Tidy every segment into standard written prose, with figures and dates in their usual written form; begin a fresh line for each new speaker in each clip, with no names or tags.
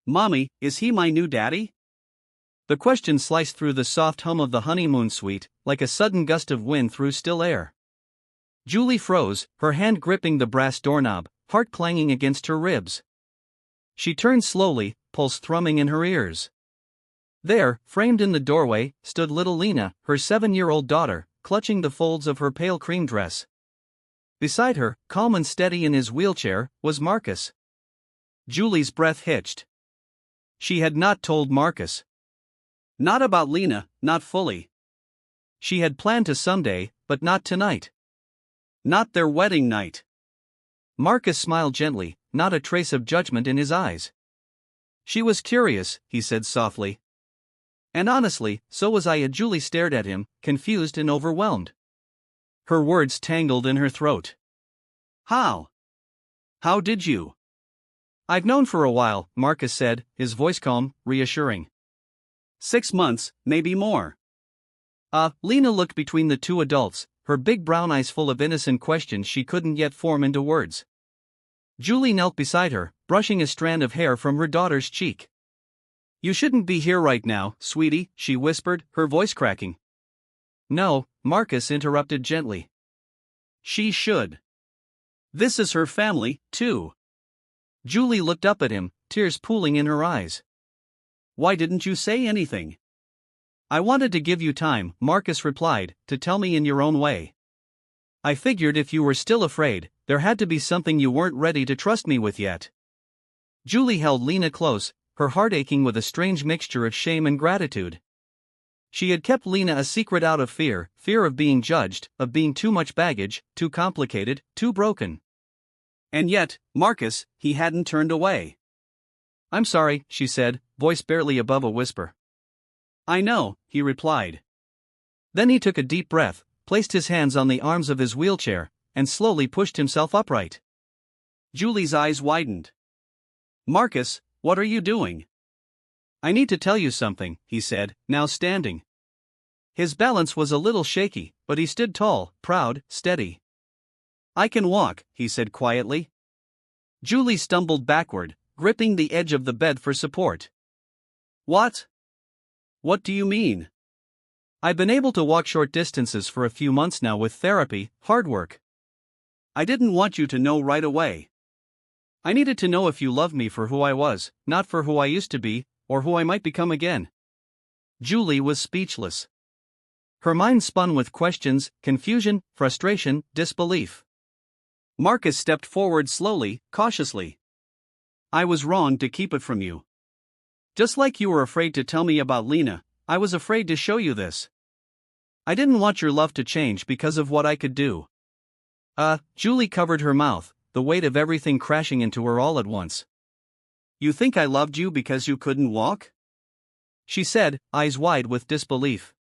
Mommy, is he my new daddy? The question sliced through the soft hum of the honeymoon suite, like a sudden gust of wind through still air. Julie froze, her hand gripping the brass doorknob, heart clanging against her ribs. She turned slowly, pulse thrumming in her ears. There, framed in the doorway, stood little Lena, her 7-year-old daughter, clutching the folds of her pale cream dress. Beside her, calm and steady in his wheelchair, was Marcus. Julie's breath hitched. She had not told Marcus. Not about Lena, not fully. She had planned to someday, but not tonight. Not their wedding night. Marcus smiled gently, not a trace of judgment in his eyes. She was curious, he said softly. And honestly, so was I. Julie stared at him, confused and overwhelmed. Her words tangled in her throat. How? How did you? I've known for a while, Marcus said, his voice calm, reassuring. 6 months, maybe more. Lena looked between the two adults, her big brown eyes full of innocent questions she couldn't yet form into words. Julie knelt beside her, brushing a strand of hair from her daughter's cheek. You shouldn't be here right now, sweetie, she whispered, her voice cracking. No, Marcus interrupted gently. She should. This is her family, too. Julie looked up at him, tears pooling in her eyes. Why didn't you say anything? I wanted to give you time, Marcus replied, to tell me in your own way. I figured if you were still afraid, there had to be something you weren't ready to trust me with yet. Julie held Lena close, her heart aching with a strange mixture of shame and gratitude. She had kept Lena a secret out of fear of being judged, of being too much baggage, too complicated, too broken. And yet, Marcus, he hadn't turned away. I'm sorry, she said, voice barely above a whisper. I know, he replied. Then he took a deep breath, placed his hands on the arms of his wheelchair, and slowly pushed himself upright. Julie's eyes widened. Marcus, what are you doing? I need to tell you something, he said, now standing. His balance was a little shaky, but he stood tall, proud, steady. I can walk, he said quietly. Julie stumbled backward, gripping the edge of the bed for support. What? What do you mean? I've been able to walk short distances for a few months now with therapy, hard work. I didn't want you to know right away. I needed to know if you loved me for who I was, not for who I used to be, or who I might become again. Julie was speechless. Her mind spun with questions, confusion, frustration, disbelief. Marcus stepped forward slowly, cautiously. I was wrong to keep it from you. Just like you were afraid to tell me about Lena, I was afraid to show you this. I didn't want your love to change because of what I could do. Julie covered her mouth, the weight of everything crashing into her all at once. You think I loved you because you couldn't walk? She said, eyes wide with disbelief.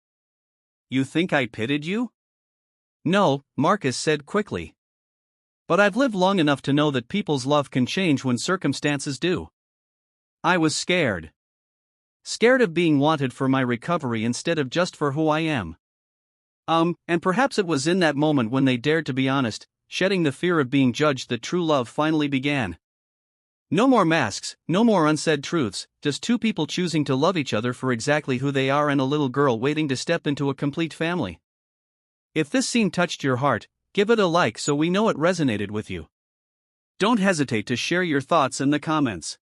You think I pitied you? No, Marcus said quickly. But I've lived long enough to know that people's love can change when circumstances do. I was scared. Scared of being wanted for my recovery instead of just for who I am. And perhaps it was in that moment when they dared to be honest, shedding the fear of being judged, that true love finally began. No more masks, no more unsaid truths, just two people choosing to love each other for exactly who they are, and a little girl waiting to step into a complete family. If this scene touched your heart, give it a like so we know it resonated with you. Don't hesitate to share your thoughts in the comments.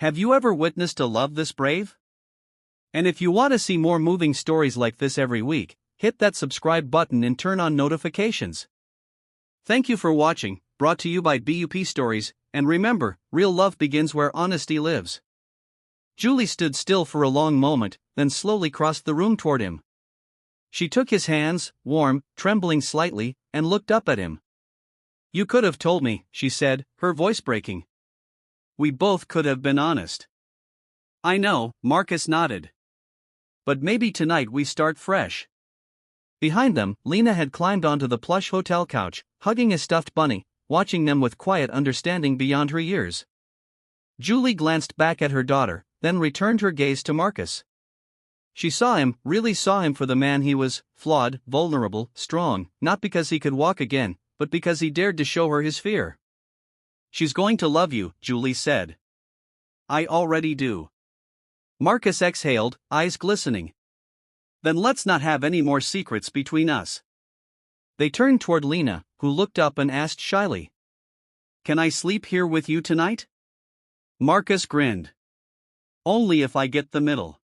Have you ever witnessed a love this brave? And if you want to see more moving stories like this every week, hit that subscribe button and turn on notifications. Thank you for watching, brought to you by BUP Stories, and remember, real love begins where honesty lives. Julie stood still for a long moment, then slowly crossed the room toward him. She took his hands, warm, trembling slightly, and looked up at him. You could have told me, she said, her voice breaking. We both could have been honest. I know, Marcus nodded. But maybe tonight we start fresh. Behind them, Lena had climbed onto the plush hotel couch, hugging a stuffed bunny, watching them with quiet understanding beyond her years. Julie glanced back at her daughter, then returned her gaze to Marcus. She saw him, really saw him for the man he was, flawed, vulnerable, strong, not because he could walk again, but because he dared to show her his fear. She's going to love you, Julie said. I already do. Marcus exhaled, eyes glistening. Then let's not have any more secrets between us. They turned toward Lena, who looked up and asked shyly. Can I sleep here with you tonight? Marcus grinned. Only if I get the middle.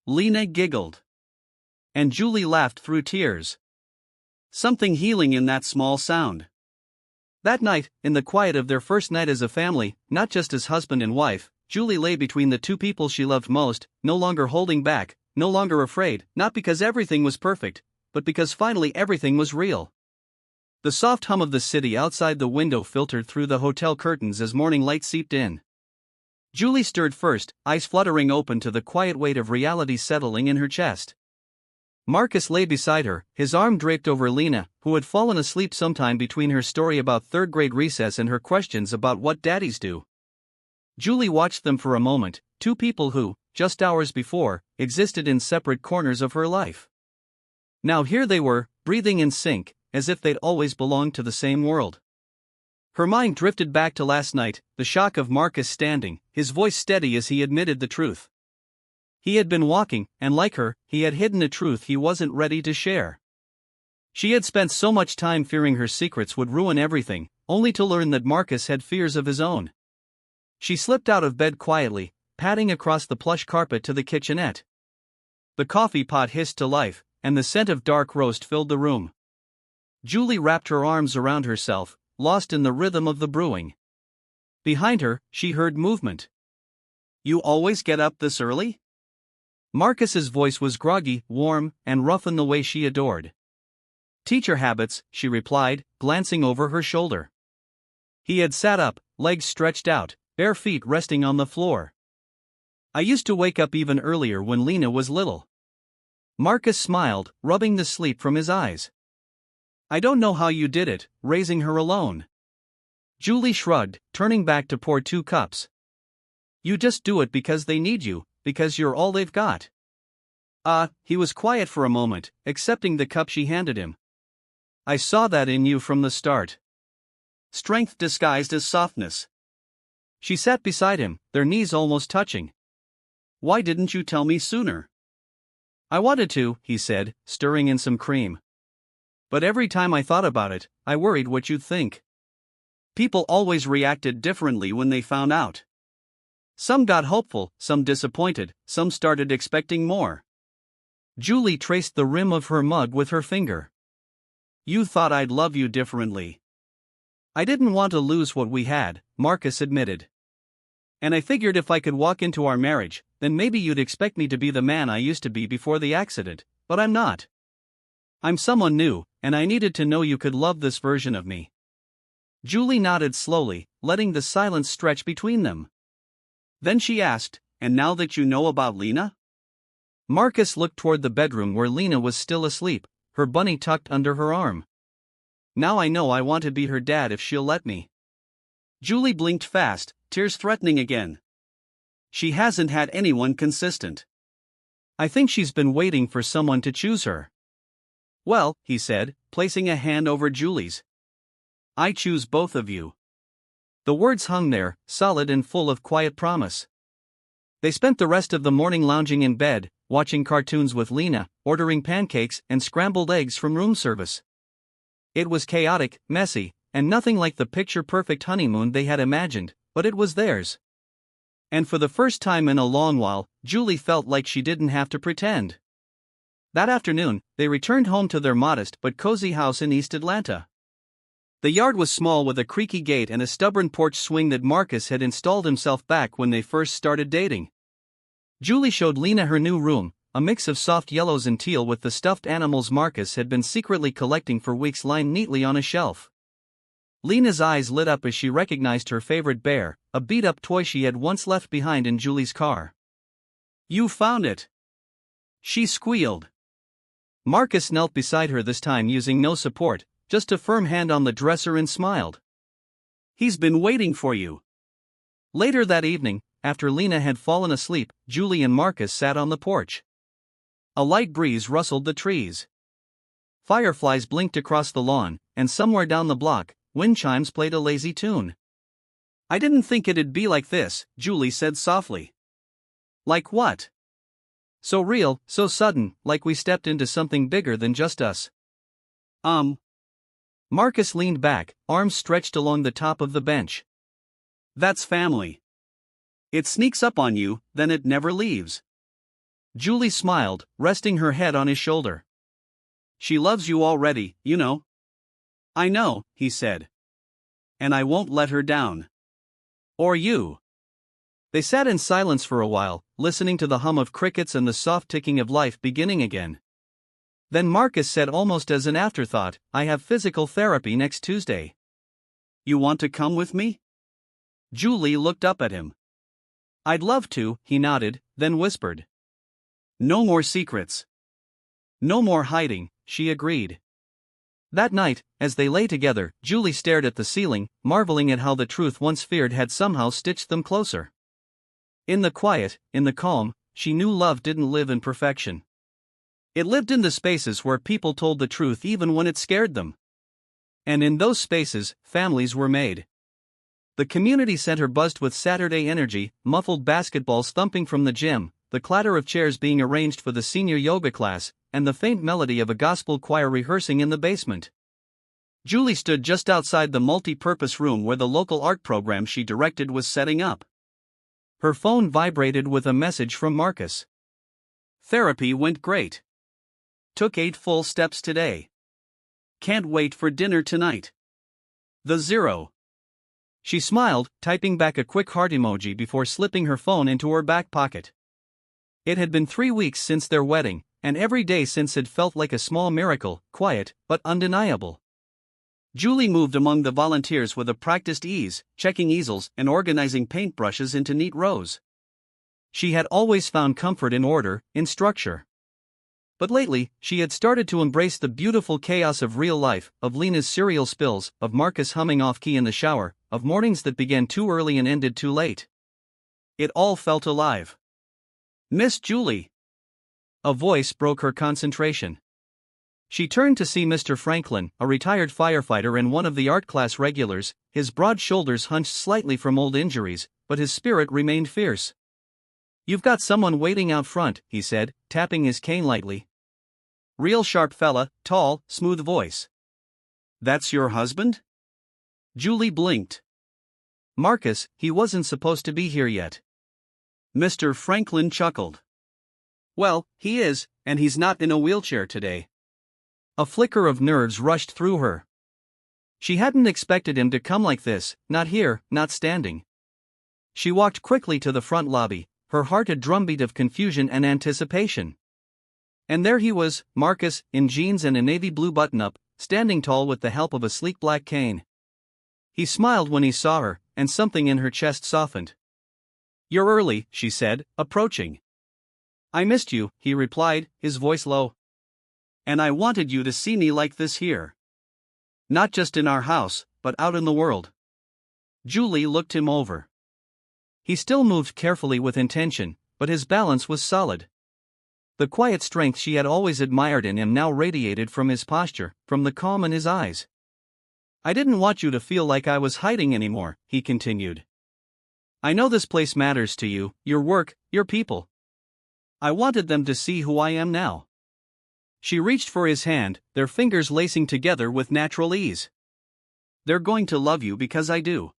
Lena giggled. And Julie laughed through tears. Something healing in that small sound. That night, in the quiet of their first night as a family, not just as husband and wife, Julie lay between the two people she loved most, no longer holding back, no longer afraid, not because everything was perfect, but because finally everything was real. The soft hum of the city outside the window filtered through the hotel curtains as morning light seeped in. Julie stirred first, eyes fluttering open to the quiet weight of reality settling in her chest. Marcus lay beside her, his arm draped over Lena, who had fallen asleep sometime between her story about third-grade recess and her questions about what daddies do. Julie watched them for a moment, two people who, just hours before, existed in separate corners of her life. Now here they were, breathing in sync, as if they'd always belonged to the same world. Her mind drifted back to last night, the shock of Marcus standing, his voice steady as he admitted the truth. He had been walking, and like her, he had hidden a truth he wasn't ready to share. She had spent so much time fearing her secrets would ruin everything, only to learn that Marcus had fears of his own. She slipped out of bed quietly, padding across the plush carpet to the kitchenette. The coffee pot hissed to life, and the scent of dark roast filled the room. Julie wrapped her arms around herself, lost in the rhythm of the brewing. Behind her, she heard movement. You always get up this early? Marcus's voice was groggy, warm, and rough in the way she adored. Teacher habits, she replied, glancing over her shoulder. He had sat up, legs stretched out, bare feet resting on the floor. I used to wake up even earlier when Lena was little. Marcus smiled, rubbing the sleep from his eyes. I don't know how you did it, raising her alone. Julie shrugged, turning back to pour 2 cups. You just do it because they need you, because you're all they've got. He was quiet for a moment, accepting the cup she handed him. I saw that in you from the start. Strength disguised as softness. She sat beside him, their knees almost touching. Why didn't you tell me sooner? I wanted to, he said, stirring in some cream. But every time I thought about it, I worried what you'd think. People always reacted differently when they found out. Some got hopeful, some disappointed, some started expecting more. Julie traced the rim of her mug with her finger. You thought I'd love you differently. I didn't want to lose what we had, Marcus admitted. And I figured if I could walk into our marriage, then maybe you'd expect me to be the man I used to be before the accident, but I'm not. I'm someone new, and I needed to know you could love this version of me. Julie nodded slowly, letting the silence stretch between them. Then she asked, and now that you know about Lena? Marcus looked toward the bedroom where Lena was still asleep, her bunny tucked under her arm. Now I know I want to be her dad if she'll let me. Julie blinked fast, tears threatening again. She hasn't had anyone consistent. I think she's been waiting for someone to choose her. Well, he said, placing a hand over Julie's. I choose both of you. The words hung there, solid and full of quiet promise. They spent the rest of the morning lounging in bed, watching cartoons with Lena, ordering pancakes and scrambled eggs from room service. It was chaotic, messy, and nothing like the picture-perfect honeymoon they had imagined, but it was theirs. And for the first time in a long while, Julie felt like she didn't have to pretend. That afternoon, they returned home to their modest but cozy house in East Atlanta. The yard was small with a creaky gate and a stubborn porch swing that Marcus had installed himself back when they first started dating. Julie showed Lena her new room, a mix of soft yellows and teal with the stuffed animals Marcus had been secretly collecting for weeks lined neatly on a shelf. Lena's eyes lit up as she recognized her favorite bear, a beat-up toy she had once left behind in Julie's car. You found it! She squealed. Marcus knelt beside her this time using no support, just a firm hand on the dresser and smiled. He's been waiting for you. Later that evening, after Lena had fallen asleep, Julie and Marcus sat on the porch. A light breeze rustled the trees. Fireflies blinked across the lawn, and somewhere down the block, wind chimes played a lazy tune. I didn't think it'd be like this, Julie said softly. Like what? So real, so sudden, like we stepped into something bigger than just us. Marcus leaned back, arms stretched along the top of the bench. That's family. It sneaks up on you, then it never leaves. Julie smiled, resting her head on his shoulder. She loves you already, you know. I know, he said. And I won't let her down. Or you. They sat in silence for a while, listening to the hum of crickets and the soft ticking of life beginning again. Then Marcus said almost as an afterthought, I have physical therapy next Tuesday. You want to come with me? Julie looked up at him. I'd love to, he nodded, then whispered. No more secrets. No more hiding, she agreed. That night, as they lay together, Julie stared at the ceiling, marveling at how the truth once feared had somehow stitched them closer. In the quiet, in the calm, she knew love didn't live in perfection. It lived in the spaces where people told the truth even when it scared them. And in those spaces, families were made. The community center buzzed with Saturday energy, muffled basketballs thumping from the gym, the clatter of chairs being arranged for the senior yoga class, and the faint melody of a gospel choir rehearsing in the basement. Julie stood just outside the multi-purpose room where the local art program she directed was setting up. Her phone vibrated with a message from Marcus. Therapy went great. Took 8 full steps today. Can't wait for dinner tonight. The 0. She smiled, typing back a quick heart emoji before slipping her phone into her back pocket. It had been 3 weeks since their wedding, and every day since had felt like a small miracle, quiet, but undeniable. Julie moved among the volunteers with a practiced ease, checking easels and organizing paintbrushes into neat rows. She had always found comfort in order, in structure. But lately, she had started to embrace the beautiful chaos of real life, of Lena's cereal spills, of Marcus humming off-key in the shower, of mornings that began too early and ended too late. It all felt alive. Miss Julie. A voice broke her concentration. She turned to see Mr. Franklin, a retired firefighter and one of the art class regulars, his broad shoulders hunched slightly from old injuries, but his spirit remained fierce. You've got someone waiting out front, he said, tapping his cane lightly. Real sharp fella, tall, smooth voice. That's your husband? Julie blinked. Marcus, he wasn't supposed to be here yet. Mr. Franklin chuckled. Well, he is, and he's not in a wheelchair today. A flicker of nerves rushed through her. She hadn't expected him to come like this, not here, not standing. She walked quickly to the front lobby, her heart a drumbeat of confusion and anticipation. And there he was, Marcus, in jeans and a navy blue button-up, standing tall with the help of a sleek black cane. He smiled when he saw her, and something in her chest softened. You're early, she said, approaching. I missed you, he replied, his voice low. And I wanted you to see me like this here. Not just in our house, but out in the world. Julie looked him over. He still moved carefully with intention, but his balance was solid. The quiet strength she had always admired in him now radiated from his posture, from the calm in his eyes. I didn't want you to feel like I was hiding anymore, he continued. I know this place matters to you, your work, your people. I wanted them to see who I am now. She reached for his hand, their fingers lacing together with natural ease. They're going to love you because I do.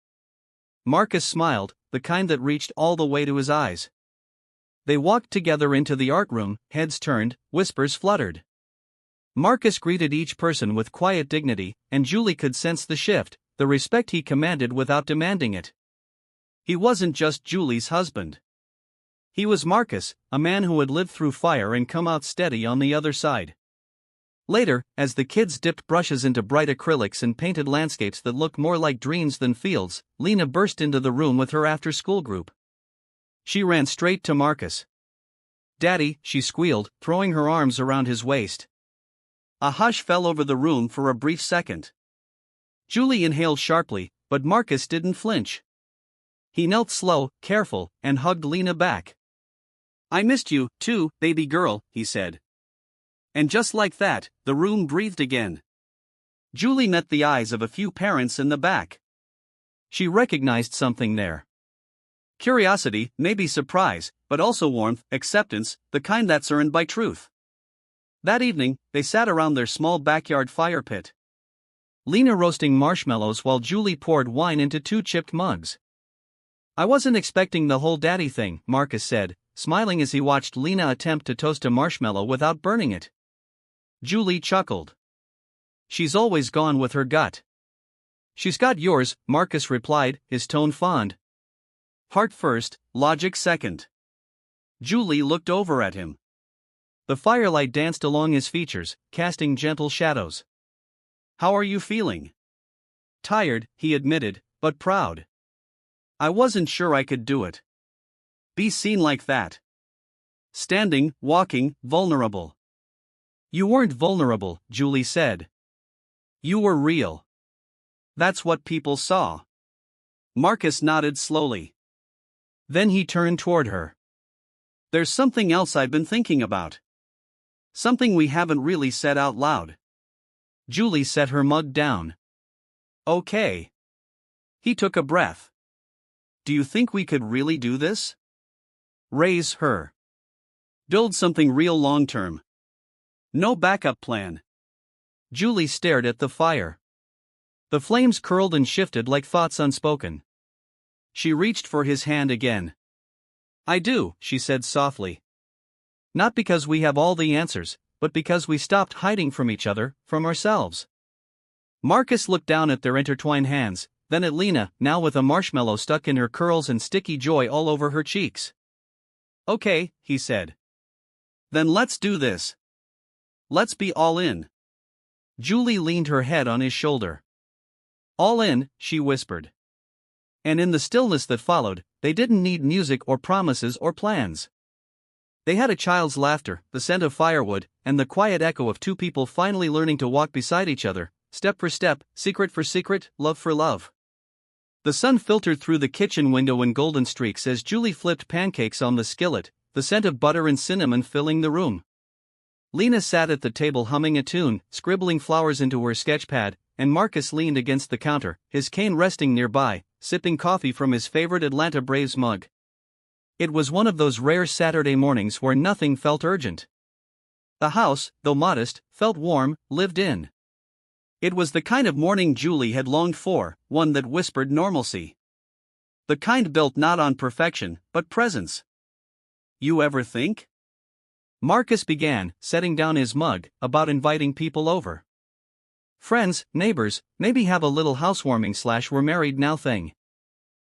Marcus smiled, the kind that reached all the way to his eyes. They walked together into the art room, heads turned, whispers fluttered. Marcus greeted each person with quiet dignity, and Julie could sense the shift, the respect he commanded without demanding it. He wasn't just Julie's husband. He was Marcus, a man who had lived through fire and come out steady on the other side. Later, as the kids dipped brushes into bright acrylics and painted landscapes that looked more like dreams than fields, Lena burst into the room with her after-school group. She ran straight to Marcus. Daddy, she squealed, throwing her arms around his waist. A hush fell over the room for a brief second. Julie inhaled sharply, but Marcus didn't flinch. He knelt slow, careful, and hugged Lena back. I missed you, too, baby girl, he said. And just like that, the room breathed again. Julie met the eyes of a few parents in the back. She recognized something there. Curiosity, maybe surprise, but also warmth, acceptance, the kind that's earned by truth. That evening, they sat around their small backyard fire pit. Lena roasting marshmallows while Julie poured wine into 2 chipped mugs. "I wasn't expecting the whole daddy thing," Marcus said, smiling as he watched Lena attempt to toast a marshmallow without burning it. Julie chuckled. "She's always gone with her gut." "She's got yours," Marcus replied, his tone fond. "Heart first, logic second." Julie looked over at him. The firelight danced along his features, casting gentle shadows. "How are you feeling?" "Tired," he admitted, "but proud. I wasn't sure I could do it. Be seen like that. Standing, walking, vulnerable." "You weren't vulnerable," Julie said. "You were real. That's what people saw." Marcus nodded slowly. Then he turned toward her. "There's something else I've been thinking about. Something we haven't really said out loud." Julie set her mug down. "Okay." He took a breath. "Do you think we could really do this? Raise her. Build something real long-term. No backup plan." Julie stared at the fire. The flames curled and shifted like thoughts unspoken. She reached for his hand again. "I do," she said softly. "Not because we have all the answers, but because we stopped hiding from each other, from ourselves." Marcus looked down at their intertwined hands, then at Lena, now with a marshmallow stuck in her curls and sticky joy all over her cheeks. "Okay," he said. "Then let's do this. Let's be all in." Julie leaned her head on his shoulder. "All in," she whispered. And in the stillness that followed, they didn't need music or promises or plans. They had a child's laughter, the scent of firewood, and the quiet echo of 2 people finally learning to walk beside each other, step for step, secret for secret, love for love. The sun filtered through the kitchen window in golden streaks as Julie flipped pancakes on the skillet, the scent of butter and cinnamon filling the room. Lena sat at the table humming a tune, scribbling flowers into her sketchpad, and Marcus leaned against the counter, his cane resting nearby, sipping coffee from his favorite Atlanta Braves mug. It was one of those rare Saturday mornings where nothing felt urgent. The house, though modest, felt warm, lived in. It was the kind of morning Julie had longed for, one that whispered normalcy. The kind built not on perfection, but presence. "You ever think," Marcus began, setting down his mug, "about inviting people over? Friends, neighbors, maybe have a little housewarming/we're married now thing."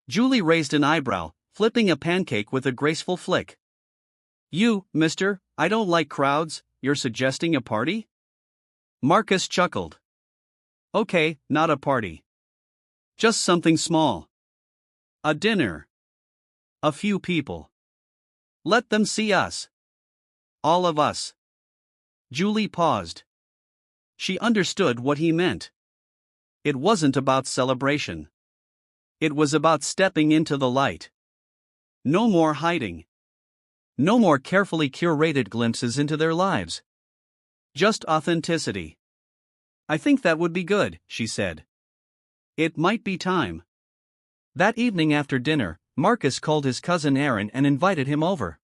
Julie raised an eyebrow, flipping a pancake with a graceful flick. "You, mister, I don't like crowds, you're suggesting a party?" Marcus chuckled. "Okay, not a party. Just something small. A dinner. A few people. Let them see us. All of us." Julie paused. She understood what he meant. It wasn't about celebration. It was about stepping into the light. No more hiding. No more carefully curated glimpses into their lives. Just authenticity. "I think that would be good," she said. "It might be time." That evening after dinner, Marcus called his cousin Aaron and invited him over.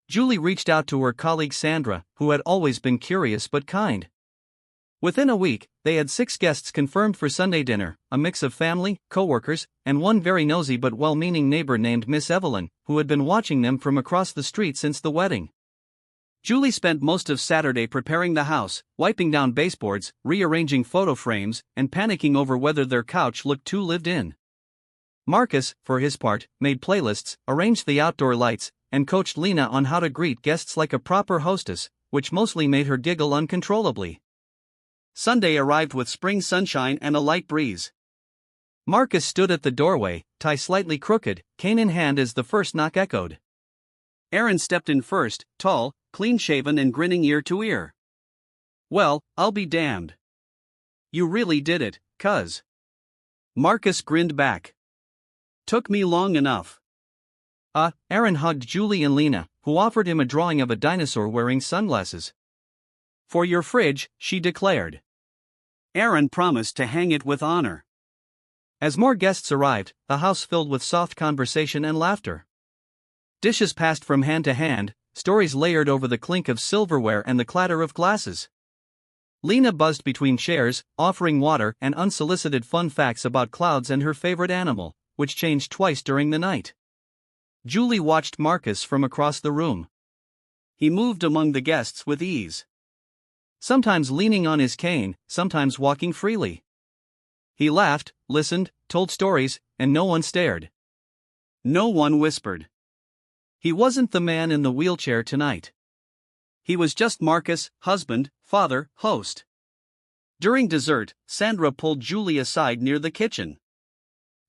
Julie reached out to her colleague Sandra, who had always been curious but kind. Within a week, they had 6 guests confirmed for Sunday dinner, a mix of family, co-workers, and one very nosy but well-meaning neighbor named Miss Evelyn, who had been watching them from across the street since the wedding. Julie spent most of Saturday preparing the house, wiping down baseboards, rearranging photo frames, and panicking over whether their couch looked too lived in. Marcus, for his part, made playlists, arranged the outdoor lights, and coached Lena on how to greet guests like a proper hostess, which mostly made her giggle uncontrollably. Sunday arrived with spring sunshine and a light breeze. Marcus stood at the doorway, tie slightly crooked, cane in hand as the first knock echoed. Aaron stepped in first, tall, clean-shaven and grinning ear to ear. "Well, I'll be damned. You really did it, cuz." Marcus grinned back. "Took me long enough." Aaron hugged Julie and Lena, who offered him a drawing of a dinosaur wearing sunglasses. "For your fridge," she declared. Aaron promised to hang it with honor. As more guests arrived, the house filled with soft conversation and laughter. Dishes passed from hand to hand, stories layered over the clink of silverware and the clatter of glasses. Lena buzzed between chairs, offering water and unsolicited fun facts about clouds and her favorite animal, which changed twice during the night. Julie watched Marcus from across the room. He moved among the guests with ease. Sometimes leaning on his cane, sometimes walking freely. He laughed, listened, told stories, and no one stared. No one whispered. He wasn't the man in the wheelchair tonight. He was just Marcus, husband, father, host. During dessert, Sandra pulled Julie aside near the kitchen.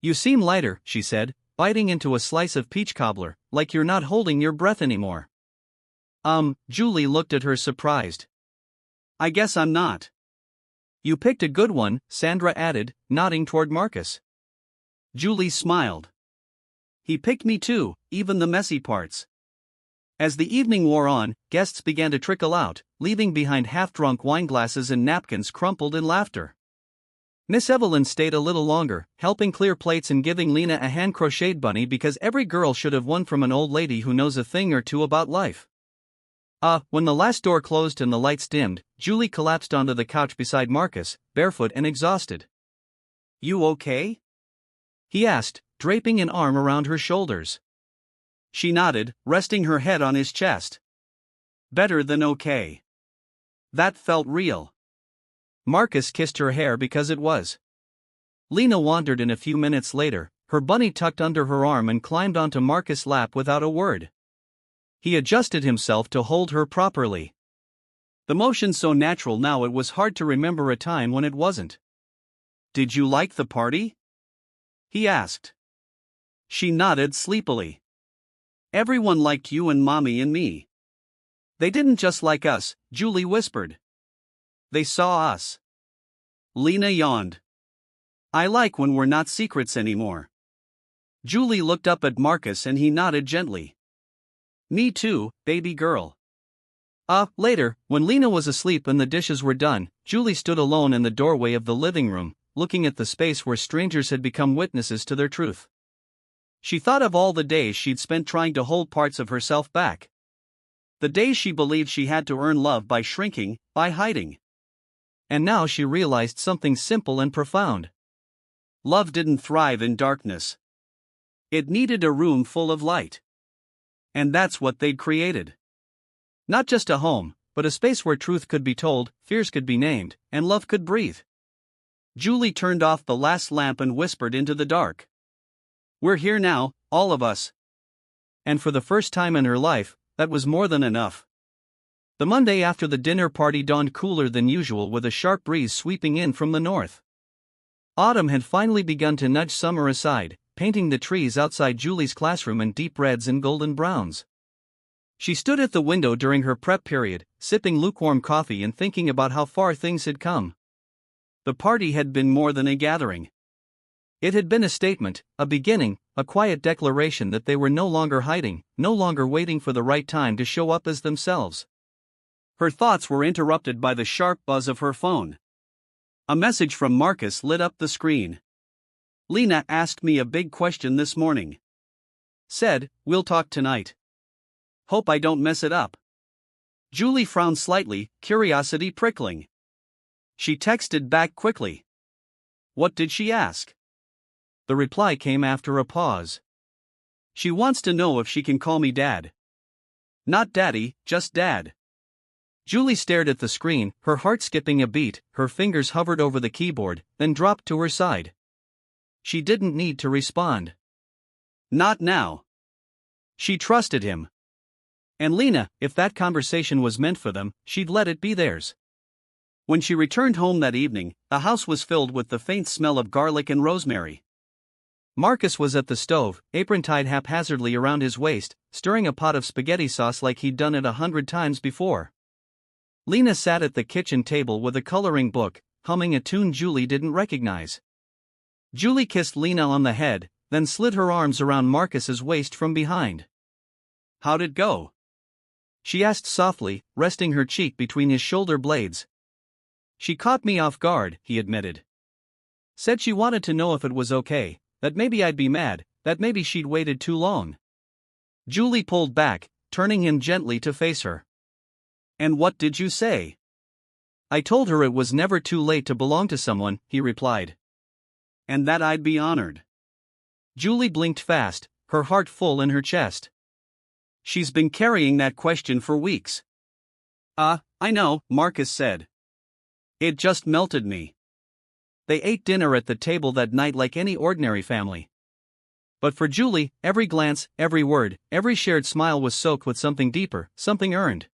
"You seem lighter," she said, biting into a slice of peach cobbler, "like you're not holding your breath anymore." Julie looked at her surprised. "I guess I'm not." "You picked a good one," Sandra added, nodding toward Marcus. Julie smiled. "He picked me too, even the messy parts." As the evening wore on, guests began to trickle out, leaving behind half-drunk wineglasses and napkins crumpled in laughter. Miss Evelyn stayed a little longer, helping clear plates and giving Lena a hand-crocheted bunny because every girl should have one from an old lady who knows a thing or two about life. When the last door closed and the lights dimmed, Julie collapsed onto the couch beside Marcus, barefoot and exhausted. "You okay?" he asked, draping an arm around her shoulders. She nodded, resting her head on his chest. "Better than okay." That felt real. Marcus kissed her hair because it was. Lena wandered in a few minutes later, her bunny tucked under her arm, and climbed onto Marcus' lap without a word. He adjusted himself to hold her properly. The motion so natural now it was hard to remember a time when it wasn't. "Did you like the party?" he asked. She nodded sleepily. "Everyone liked you and Mommy and me." "They didn't just like us," Julie whispered. "They saw us." Lena yawned. "I like when we're not secrets anymore." Julie looked up at Marcus and he nodded gently. "Me too, baby girl." Later, when Lena was asleep and the dishes were done, Julie stood alone in the doorway of the living room, looking at the space where strangers had become witnesses to their truth. She thought of all the days she'd spent trying to hold parts of herself back. The days she believed she had to earn love by shrinking, by hiding. And now she realized something simple and profound. Love didn't thrive in darkness. It needed a room full of light. And that's what they'd created. Not just a home, but a space where truth could be told, fears could be named, and love could breathe. Julie turned off the last lamp and whispered into the dark. "We're here now, all of us." And for the first time in her life, that was more than enough. The Monday after the dinner party dawned cooler than usual, with a sharp breeze sweeping in from the north. Autumn had finally begun to nudge summer aside, painting the trees outside Julie's classroom in deep reds and golden browns. She stood at the window during her prep period, sipping lukewarm coffee and thinking about how far things had come. The party had been more than a gathering. It had been a statement, a beginning, a quiet declaration that they were no longer hiding, no longer waiting for the right time to show up as themselves. Her thoughts were interrupted by the sharp buzz of her phone. A message from Marcus lit up the screen. "Lena asked me a big question this morning. Said, we'll talk tonight. Hope I don't mess it up." Julie frowned slightly, curiosity prickling. She texted back quickly. "What did she ask?" The reply came after a pause. "She wants to know if she can call me Dad. Not Daddy, just Dad." Julie stared at the screen, her heart skipping a beat. Her fingers hovered over the keyboard, then dropped to her side. She didn't need to respond. Not now. She trusted him. And Lena, if that conversation was meant for them, she'd let it be theirs. When she returned home that evening, the house was filled with the faint smell of garlic and rosemary. Marcus was at the stove, apron tied haphazardly around his waist, stirring a pot of spaghetti sauce like he'd done it 100 times before. Lena sat at the kitchen table with a coloring book, humming a tune Julie didn't recognize. Julie kissed Lena on the head, then slid her arms around Marcus's waist from behind. "How'd it go?" she asked softly, resting her cheek between his shoulder blades. "She caught me off guard," he admitted. Said she wanted to know if it was okay, that maybe I'd be mad, that maybe she'd waited too long. Julie pulled back, turning him gently to face her. And what did you say? I told her it was never too late to belong to someone, he replied. And that I'd be honored. Julie blinked fast, her heart full in her chest. She's been carrying that question for weeks. I know, Marcus said. It just melted me. They ate dinner at the table that night like any ordinary family. But for Julie, every glance, every word, every shared smile was soaked with something deeper, something earned.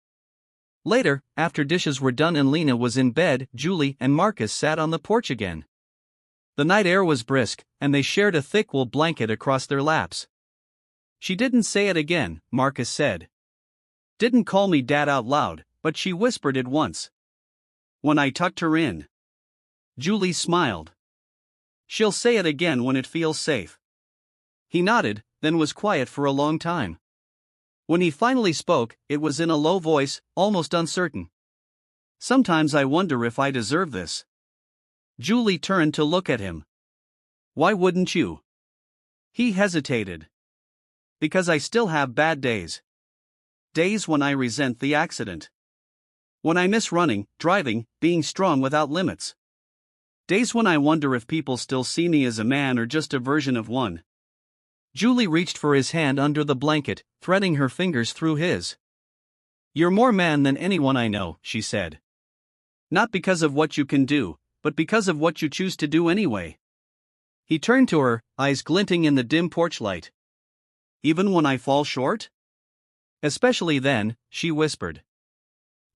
Later, after dishes were done and Lena was in bed, Julie and Marcus sat on the porch again. The night air was brisk, and they shared a thick wool blanket across their laps. She didn't say it again, Marcus said. Didn't call me Dad out loud, but she whispered it once. When I tucked her in. Julie smiled. She'll say it again when it feels safe. He nodded, then was quiet for a long time. When he finally spoke, it was in a low voice, almost uncertain. Sometimes I wonder if I deserve this. Julie turned to look at him. Why wouldn't you? He hesitated. Because I still have bad days. Days when I resent the accident. When I miss running, driving, being strong without limits. Days when I wonder if people still see me as a man or just a version of one. Julie reached for his hand under the blanket, threading her fingers through his. You're more man than anyone I know, she said. Not because of what you can do, but because of what you choose to do anyway. He turned to her, eyes glinting in the dim porch light. Even when I fall short? Especially then, she whispered.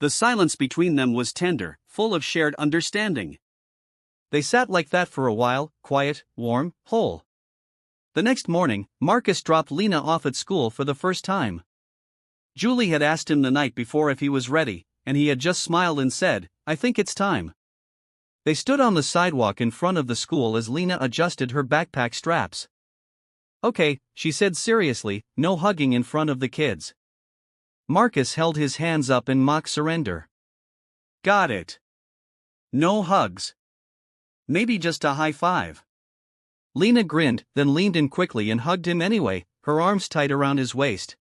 The silence between them was tender, full of shared understanding. They sat like that for a while, quiet, warm, whole. The next morning, Marcus dropped Lena off at school for the first time. Julie had asked him the night before if he was ready, and he had just smiled and said, I think it's time. They stood on the sidewalk in front of the school as Lena adjusted her backpack straps. Okay, she said seriously, no hugging in front of the kids. Marcus held his hands up in mock surrender. Got it. No hugs. Maybe just a high five. Lena grinned, then leaned in quickly and hugged him anyway, her arms tight around his waist.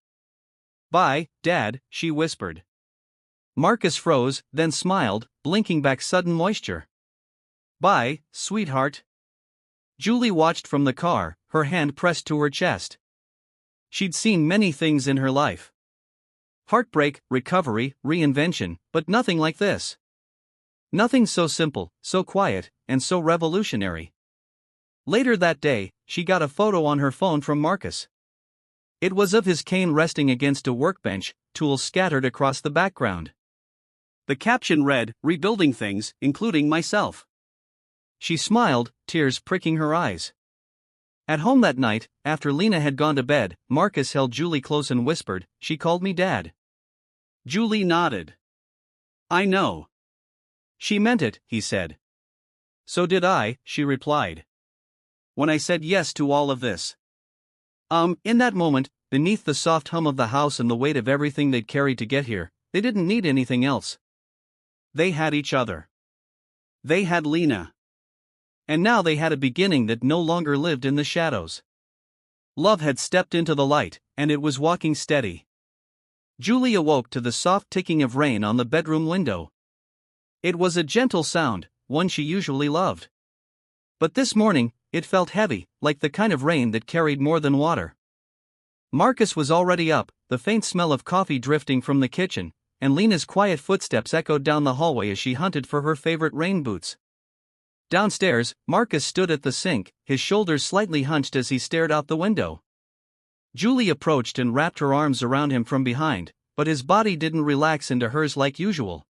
Bye, Dad, she whispered. Marcus froze, then smiled, blinking back sudden moisture. Bye, sweetheart. Julie watched from the car, her hand pressed to her chest. She'd seen many things in her life. Heartbreak, recovery, reinvention, but nothing like this. Nothing so simple, so quiet, and so revolutionary. Later that day, she got a photo on her phone from Marcus. It was of his cane resting against a workbench, tools scattered across the background. The caption read, Rebuilding things, including myself. She smiled, tears pricking her eyes. At home that night, after Lena had gone to bed, Marcus held Julie close and whispered, She called me Dad. Julie nodded. I know. She meant it, he said. So did I, she replied. When I said yes to all of this. In that moment, beneath the soft hum of the house and the weight of everything they'd carried to get here, they didn't need anything else. They had each other. They had Lena. And now they had a beginning that no longer lived in the shadows. Love had stepped into the light, and it was walking steady. Julie awoke to the soft ticking of rain on the bedroom window. It was a gentle sound, one she usually loved. But this morning, it felt heavy, like the kind of rain that carried more than water. Marcus was already up, the faint smell of coffee drifting from the kitchen, and Lena's quiet footsteps echoed down the hallway as she hunted for her favorite rain boots. Downstairs, Marcus stood at the sink, his shoulders slightly hunched as he stared out the window. Julie approached and wrapped her arms around him from behind, but his body didn't relax into hers like usual.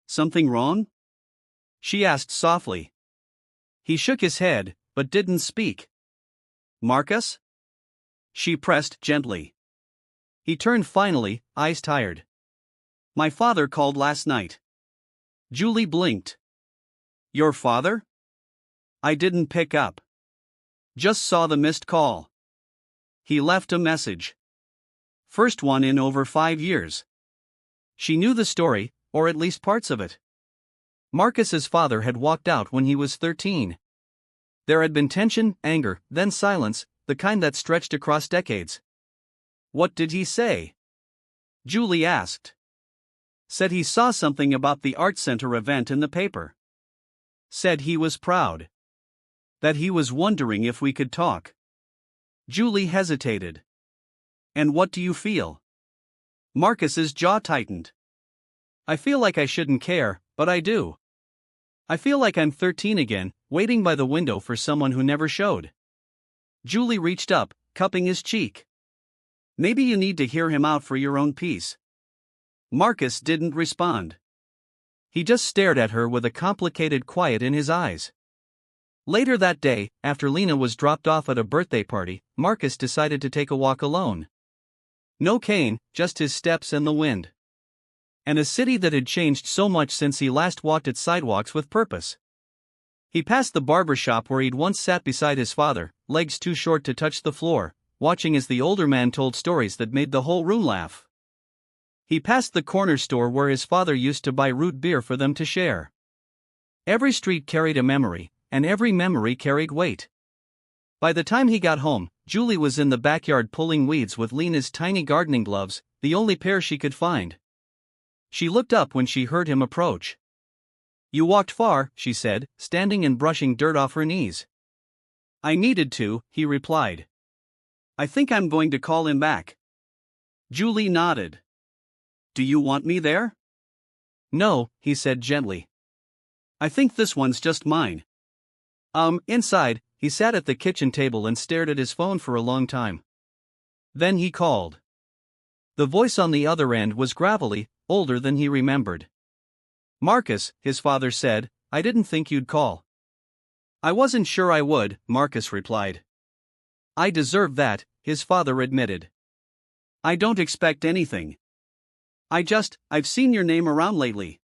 Something wrong? She asked softly. He shook his head, but didn't speak. Marcus? She pressed gently. He turned finally, eyes tired. My father called last night. Julie blinked. Your father? I didn't pick up. Just saw the missed call. He left a message. First one in over 5 years. She knew the story, or at least parts of it. Marcus's father had walked out when he was 13. There had been tension, anger, then silence, the kind that stretched across decades. "What did he say?" Julie asked. "Said he saw something about the art center event in the paper. Said he was proud. That he was wondering if we could talk." Julie hesitated. "And what do you feel?" Marcus's jaw tightened. "I feel like I shouldn't care, but I do. I feel like I'm 13 again, waiting by the window for someone who never showed." Julie reached up, cupping his cheek. "Maybe you need to hear him out for your own peace." Marcus didn't respond. He just stared at her with a complicated quiet in his eyes. Later that day, after Lena was dropped off at a birthday party, Marcus decided to take a walk alone. No cane, just his steps and the wind. And a city that had changed so much since he last walked its sidewalks with purpose. He passed the barber shop where he'd once sat beside his father, legs too short to touch the floor, watching as the older man told stories that made the whole room laugh. He passed the corner store where his father used to buy root beer for them to share. Every street carried a memory, and every memory carried weight. By the time he got home, Julie was in the backyard pulling weeds with Lena's tiny gardening gloves, the only pair she could find. She looked up when she heard him approach. "You walked far," she said, standing and brushing dirt off her knees. "I needed to," he replied. "I think I'm going to call him back." Julie nodded. "Do you want me there?" "No," he said gently. "I think this one's just mine." Inside, he sat at the kitchen table and stared at his phone for a long time. Then he called. The voice on the other end was gravelly, older than he remembered. "Marcus," his father said, "I didn't think you'd call." "I wasn't sure I would," Marcus replied. "I deserve that," his father admitted. "I don't expect anything. I've seen your name around lately.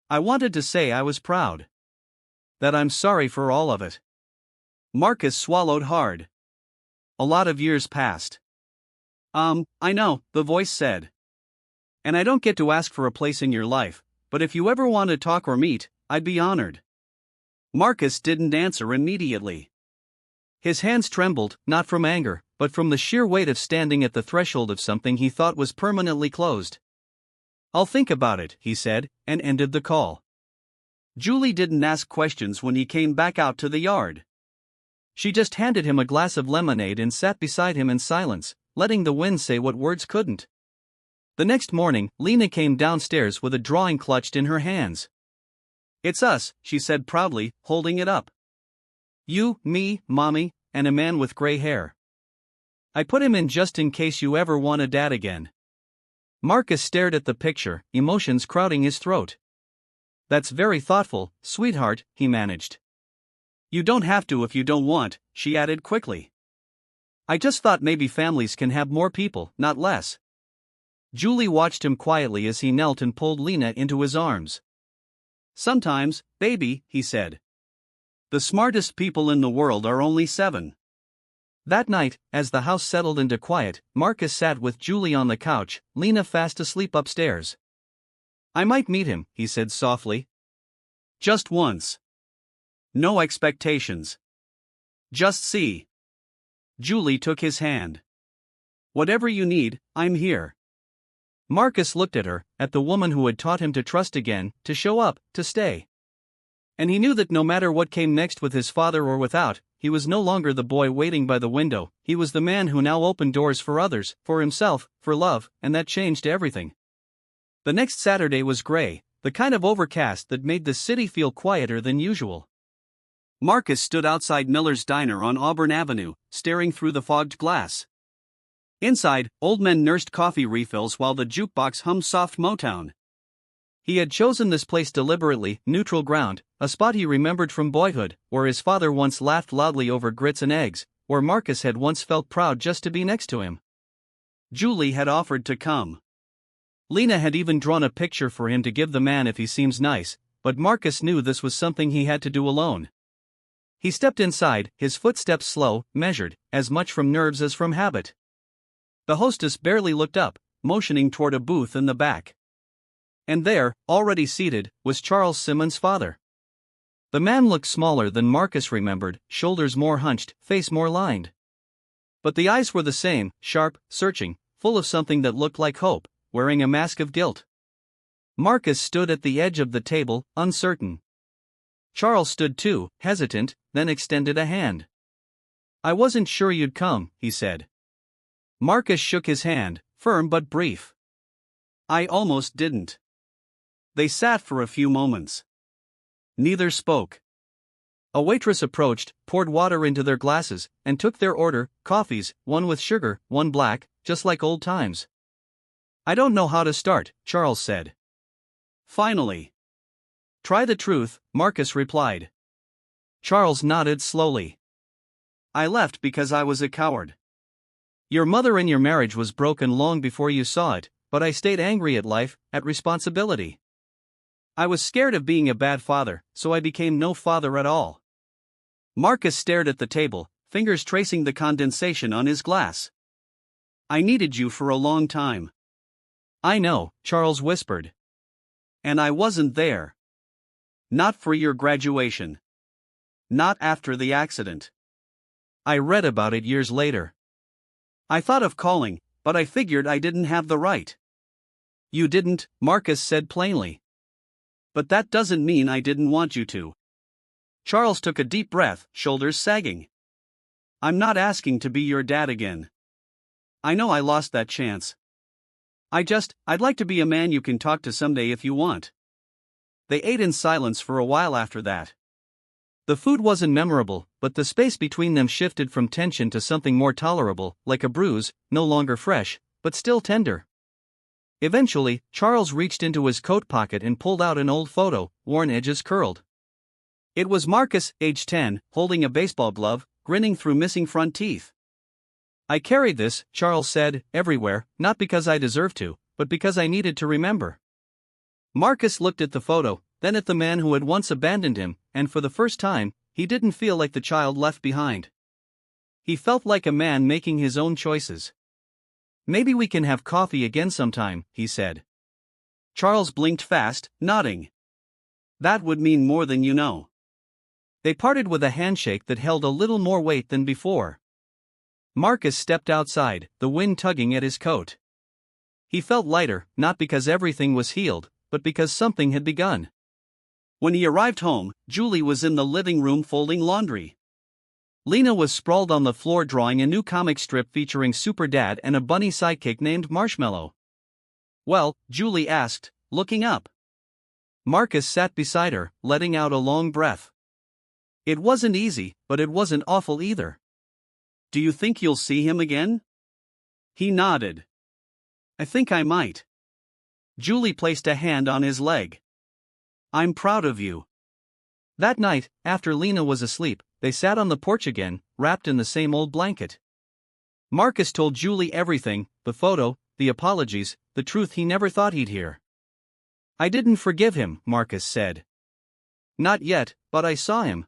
I wanted to say I was proud. That I'm sorry for all of it." Marcus swallowed hard. A lot of years passed. I know," the voice said. "And I don't get to ask for a place in your life, but if you ever want to talk or meet, I'd be honored." Marcus didn't answer immediately. His hands trembled, not from anger, but from the sheer weight of standing at the threshold of something he thought was permanently closed. "I'll think about it," he said, and ended the call. Julie didn't ask questions when he came back out to the yard. She just handed him a glass of lemonade and sat beside him in silence, letting the wind say what words couldn't. The next morning, Lena came downstairs with a drawing clutched in her hands. "It's us," she said proudly, holding it up. "You, me, Mommy, and a man with gray hair. I put him in just in case you ever want a dad again." Marcus stared at the picture, emotions crowding his throat. "That's very thoughtful, sweetheart," he managed. "You don't have to if you don't want," she added quickly. "I just thought maybe families can have more people, not less." Julie watched him quietly as he knelt and pulled Lena into his arms. "Sometimes, baby," he said. "The smartest people in the world are only 7. That night, as the house settled into quiet, Marcus sat with Julie on the couch, Lena fast asleep upstairs. "I might meet him," he said softly. "Just once. No expectations. Just see." Julie took his hand. "Whatever you need, I'm here." Marcus looked at her, at the woman who had taught him to trust again, to show up, to stay. And he knew that no matter what came next with his father or without, he was no longer the boy waiting by the window, he was the man who now opened doors for others, for himself, for love, and that changed everything. The next Saturday was gray, the kind of overcast that made the city feel quieter than usual. Marcus stood outside Miller's Diner on Auburn Avenue, staring through the fogged glass. Inside, old men nursed coffee refills while the jukebox hummed soft Motown. He had chosen this place deliberately, neutral ground, a spot he remembered from boyhood, where his father once laughed loudly over grits and eggs, where Marcus had once felt proud just to be next to him. Julie had offered to come. Lena had even drawn a picture for him to give the man if he seems nice, but Marcus knew this was something he had to do alone. He stepped inside, his footsteps slow, measured, as much from nerves as from habit. The hostess barely looked up, motioning toward a booth in the back. And there, already seated, was Charles Simmons' father. The man looked smaller than Marcus remembered, shoulders more hunched, face more lined. But the eyes were the same, sharp, searching, full of something that looked like hope, wearing a mask of guilt. Marcus stood at the edge of the table, uncertain. Charles stood too, hesitant, then extended a hand. "I wasn't sure you'd come," he said. Marcus shook his hand, firm but brief. "I almost didn't." They sat for a few moments. Neither spoke. A waitress approached, poured water into their glasses, and took their order, coffees, one with sugar, one black, just like old times. "I don't know how to start," Charles said. "Finally." "Try the truth," Marcus replied. Charles nodded slowly. "I left because I was a coward. Your mother and your marriage was broken long before you saw it, but I stayed angry at life, at responsibility. I was scared of being a bad father, so I became no father at all." Marcus stared at the table, fingers tracing the condensation on his glass. "I needed you for a long time." "I know," Charles whispered. "And I wasn't there. Not for your graduation. Not after the accident. I read about it years later. I thought of calling, but I figured I didn't have the right." "You didn't," Marcus said plainly. "But that doesn't mean I didn't want you to." Charles took a deep breath, shoulders sagging. "I'm not asking to be your dad again. I know I lost that chance. I'd like to be a man you can talk to someday if you want." They ate in silence for a while after that. The food wasn't memorable, but the space between them shifted from tension to something more tolerable, like a bruise, no longer fresh, but still tender. Eventually, Charles reached into his coat pocket and pulled out an old photo, worn edges curled. It was Marcus, age 10, holding a baseball glove, grinning through missing front teeth. "I carried this," Charles said, "everywhere, not because I deserved to, but because I needed to remember." Marcus looked at the photo, then at the man who had once abandoned him, and for the first time, he didn't feel like the child left behind. He felt like a man making his own choices. "Maybe we can have coffee again sometime," he said. Charles blinked fast, nodding. "That would mean more than you know." They parted with a handshake that held a little more weight than before. Marcus stepped outside, the wind tugging at his coat. He felt lighter, not because everything was healed, but because something had begun. When he arrived home, Julie was in the living room folding laundry. Lena was sprawled on the floor drawing a new comic strip featuring Super Dad and a bunny sidekick named Marshmallow. "Well?" Julie asked, looking up. Marcus sat beside her, letting out a long breath. "It wasn't easy, but it wasn't awful either." "Do you think you'll see him again?" He nodded. "I think I might." Julie placed a hand on his leg. "I'm proud of you." That night, after Lena was asleep, they sat on the porch again, wrapped in the same old blanket. Marcus told Julie everything, the photo, the apologies, the truth he never thought he'd hear. "I didn't forgive him," Marcus said. "Not yet, but I saw him.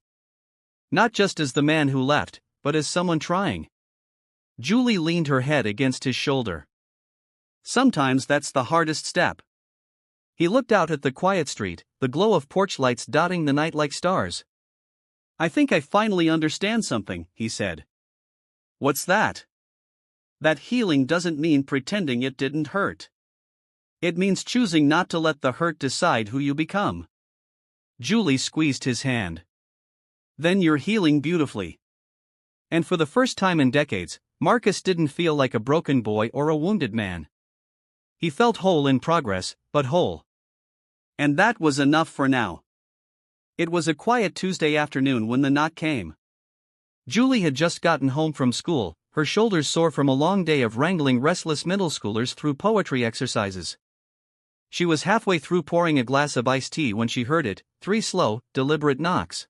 Not just as the man who left, but as someone trying." Julie leaned her head against his shoulder. "Sometimes that's the hardest step." He looked out at the quiet street, the glow of porch lights dotting the night like stars. "I think I finally understand something," he said. "What's that?" "That healing doesn't mean pretending it didn't hurt. It means choosing not to let the hurt decide who you become." Julie squeezed his hand. "Then you're healing beautifully." And for the first time in decades, Marcus didn't feel like a broken boy or a wounded man. He felt whole in progress, but whole. And that was enough for now. It was a quiet Tuesday afternoon when the knock came. Julie had just gotten home from school, her shoulders sore from a long day of wrangling restless middle schoolers through poetry exercises. She was halfway through pouring a glass of iced tea when she heard it, 3 slow, deliberate knocks.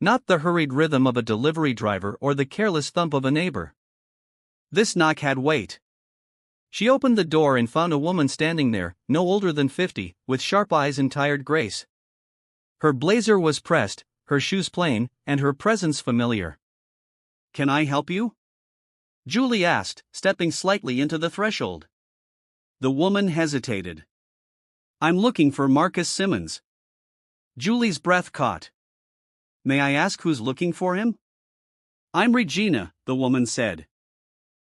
Not the hurried rhythm of a delivery driver or the careless thump of a neighbor. This knock had weight. She opened the door and found a woman standing there, no older than 50, with sharp eyes and tired grace. Her blazer was pressed, her shoes plain, and her presence familiar. "Can I help you?" Julie asked, stepping slightly into the threshold. The woman hesitated. "I'm looking for Marcus Simmons." Julie's breath caught. May I ask who's looking for him? I'm Regina, the woman said.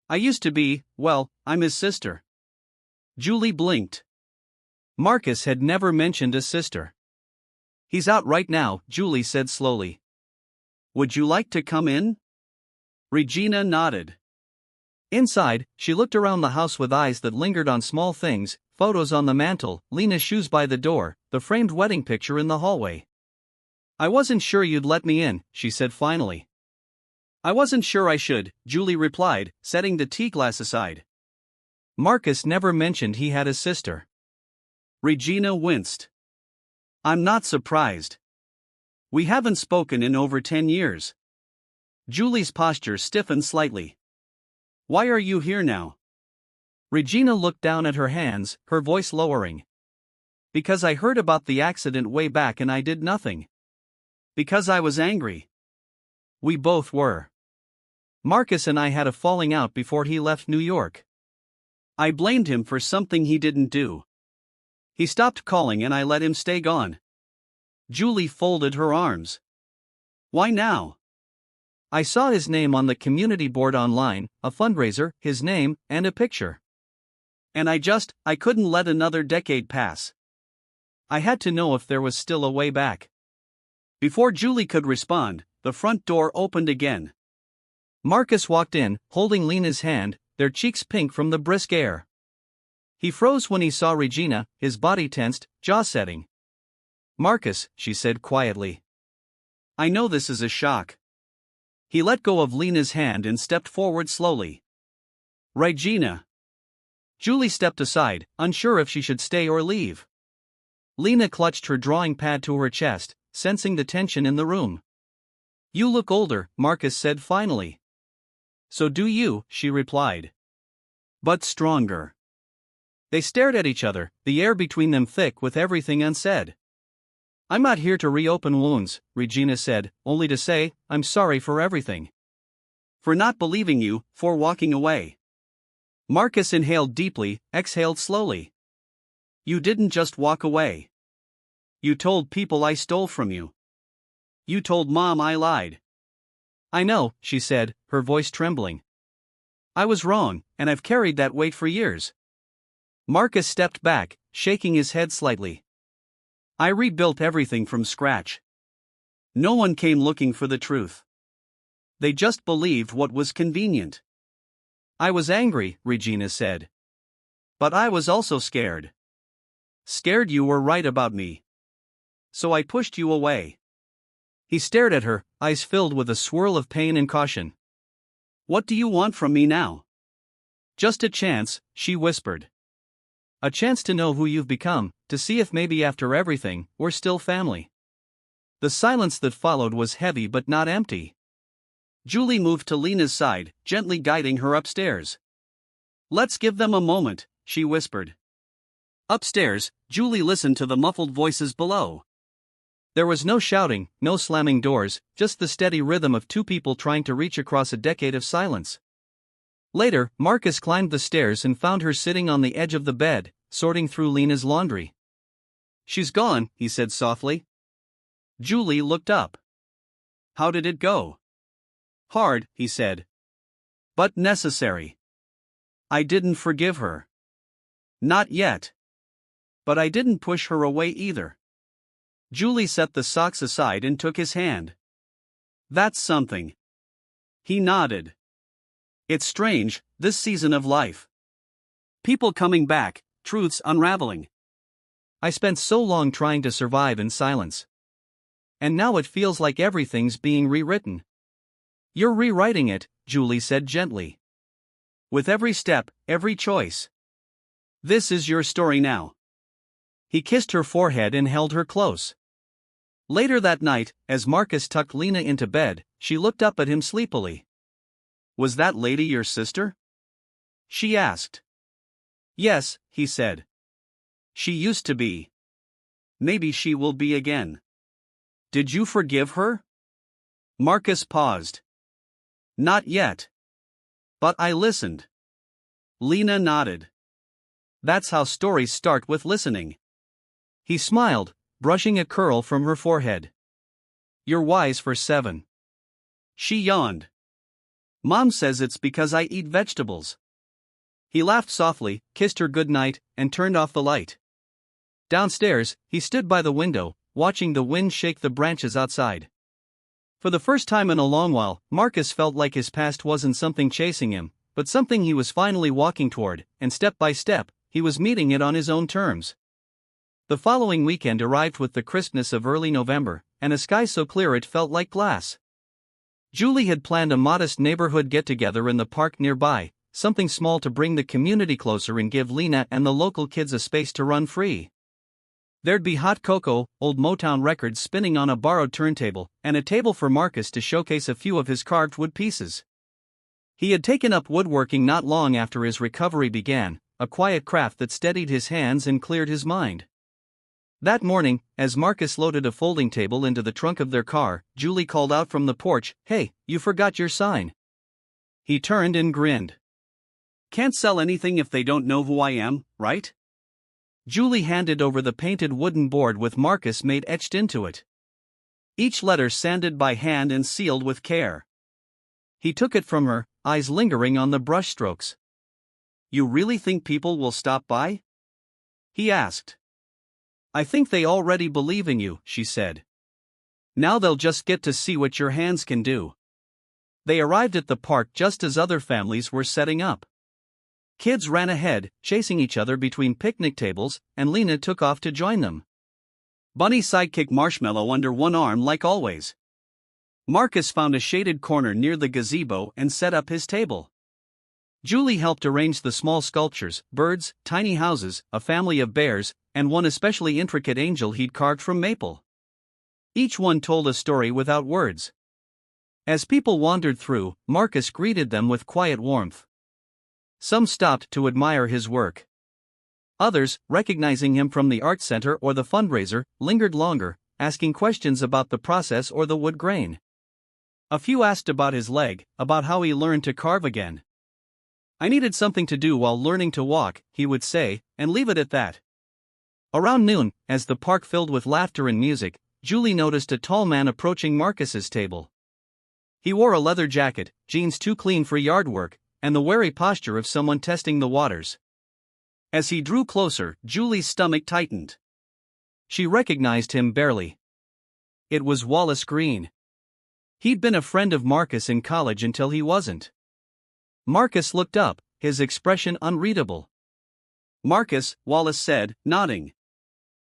I used to be, well, I'm his sister. Julie blinked. Marcus had never mentioned a sister. He's out right now, Julie said slowly. Would you like to come in? Regina nodded. Inside, she looked around the house with eyes that lingered on small things, photos on the mantel, Lena's shoes by the door, the framed wedding picture in the hallway. I wasn't sure you'd let me in, she said finally. I wasn't sure I should, Julie replied, setting the tea glass aside. Marcus never mentioned he had a sister. Regina winced. I'm not surprised. We haven't spoken in over 10 years. Julie's posture stiffened slightly. Why are you here now? Regina looked down at her hands, her voice lowering. Because I heard about the accident way back and I did nothing. Because I was angry. We both were. Marcus and I had a falling out before he left New York. I blamed him for something he didn't do. He stopped calling and I let him stay gone. Julie folded her arms. Why now? I saw his name on the community board online, a fundraiser, his name, and a picture. And I couldn't let another decade pass. I had to know if there was still a way back. Before Julie could respond, the front door opened again. Marcus walked in, holding Lena's hand, their cheeks pink from the brisk air. He froze when he saw Regina, his body tensed, jaw setting. Marcus, she said quietly. I know this is a shock. He let go of Lena's hand and stepped forward slowly. Regina. Julie stepped aside, unsure if she should stay or leave. Lena clutched her drawing pad to her chest, sensing the tension in the room. You look older, Marcus said finally. So do you, she replied. But stronger. They stared at each other, the air between them thick with everything unsaid. I'm not here to reopen wounds, Regina said, only to say, I'm sorry for everything. For not believing you, for walking away. Marcus inhaled deeply, exhaled slowly. You didn't just walk away. You told people I stole from you. You told Mom I lied. I know, she said, her voice trembling. I was wrong, and I've carried that weight for years. Marcus stepped back, shaking his head slightly. I rebuilt everything from scratch. No one came looking for the truth. They just believed what was convenient. I was angry, Regina said. But I was also scared. Scared you were right about me. So I pushed you away. He stared at her, eyes filled with a swirl of pain and caution. What do you want from me now? Just a chance, she whispered. A chance to know who you've become, to see if maybe after everything, we're still family. The silence that followed was heavy but not empty. Julie moved to Lena's side, gently guiding her upstairs. Let's give them a moment, she whispered. Upstairs, Julie listened to the muffled voices below. There was no shouting, no slamming doors, just the steady rhythm of two people trying to reach across a decade of silence. Later, Marcus climbed the stairs and found her sitting on the edge of the bed, sorting through Lena's laundry. She's gone, he said softly. Julie looked up. How did it go? Hard, he said. But necessary. I didn't forgive her. Not yet. But I didn't push her away either. Julie set the socks aside and took his hand. That's something. He nodded. It's strange, this season of life. People coming back, truths unraveling. I spent so long trying to survive in silence. And now it feels like everything's being rewritten. You're rewriting it, Julie said gently. With every step, every choice. This is your story now. He kissed her forehead and held her close. Later that night, as Marcus tucked Lena into bed, she looked up at him sleepily. Was that lady your sister? She asked. Yes, he said. She used to be. Maybe she will be again. Did you forgive her? Marcus paused. Not yet. But I listened. Lena nodded. That's how stories start, with listening. He smiled, brushing a curl from her forehead. You're wise for 7. She yawned. Mom says it's because I eat vegetables. He laughed softly, kissed her goodnight, and turned off the light. Downstairs, he stood by the window, watching the wind shake the branches outside. For the first time in a long while, Marcus felt like his past wasn't something chasing him, but something he was finally walking toward, and step by step, he was meeting it on his own terms. The following weekend arrived with the crispness of early November, and a sky so clear it felt like glass. Julie had planned a modest neighborhood get-together in the park nearby, something small to bring the community closer and give Lena and the local kids a space to run free. There'd be hot cocoa, old Motown records spinning on a borrowed turntable, and a table for Marcus to showcase a few of his carved wood pieces. He had taken up woodworking not long after his recovery began, a quiet craft that steadied his hands and cleared his mind. That morning, as Marcus loaded a folding table into the trunk of their car, Julie called out from the porch, "Hey, you forgot your sign." He turned and grinned. "Can't sell anything if they don't know who I am, right?" Julie handed over the painted wooden board with Marcus made etched into it. Each letter sanded by hand and sealed with care. He took it from her, eyes lingering on the brushstrokes. "You really think people will stop by?" he asked. "I think they already believe in you," she said. "Now they'll just get to see what your hands can do." They arrived at the park just as other families were setting up. Kids ran ahead, chasing each other between picnic tables, and Lena took off to join them. Bunny sidekicked Marshmallow under one arm like always. Marcus found a shaded corner near the gazebo and set up his table. Julie helped arrange the small sculptures, birds, tiny houses, a family of bears, and one especially intricate angel he'd carved from maple. Each one told a story without words. As people wandered through, Marcus greeted them with quiet warmth. Some stopped to admire his work. Others, recognizing him from the art center or the fundraiser, lingered longer, asking questions about the process or the wood grain. A few asked about his leg, about how he learned to carve again. "I needed something to do while learning to walk," he would say, and leave it at that. Around noon, as the park filled with laughter and music, Julie noticed a tall man approaching Marcus's table. He wore a leather jacket, jeans too clean for yard work, and the wary posture of someone testing the waters. As he drew closer, Julie's stomach tightened. She recognized him barely. It was Wallace Green. He'd been a friend of Marcus in college until he wasn't. Marcus looked up, his expression unreadable. "Marcus," Wallace said, nodding.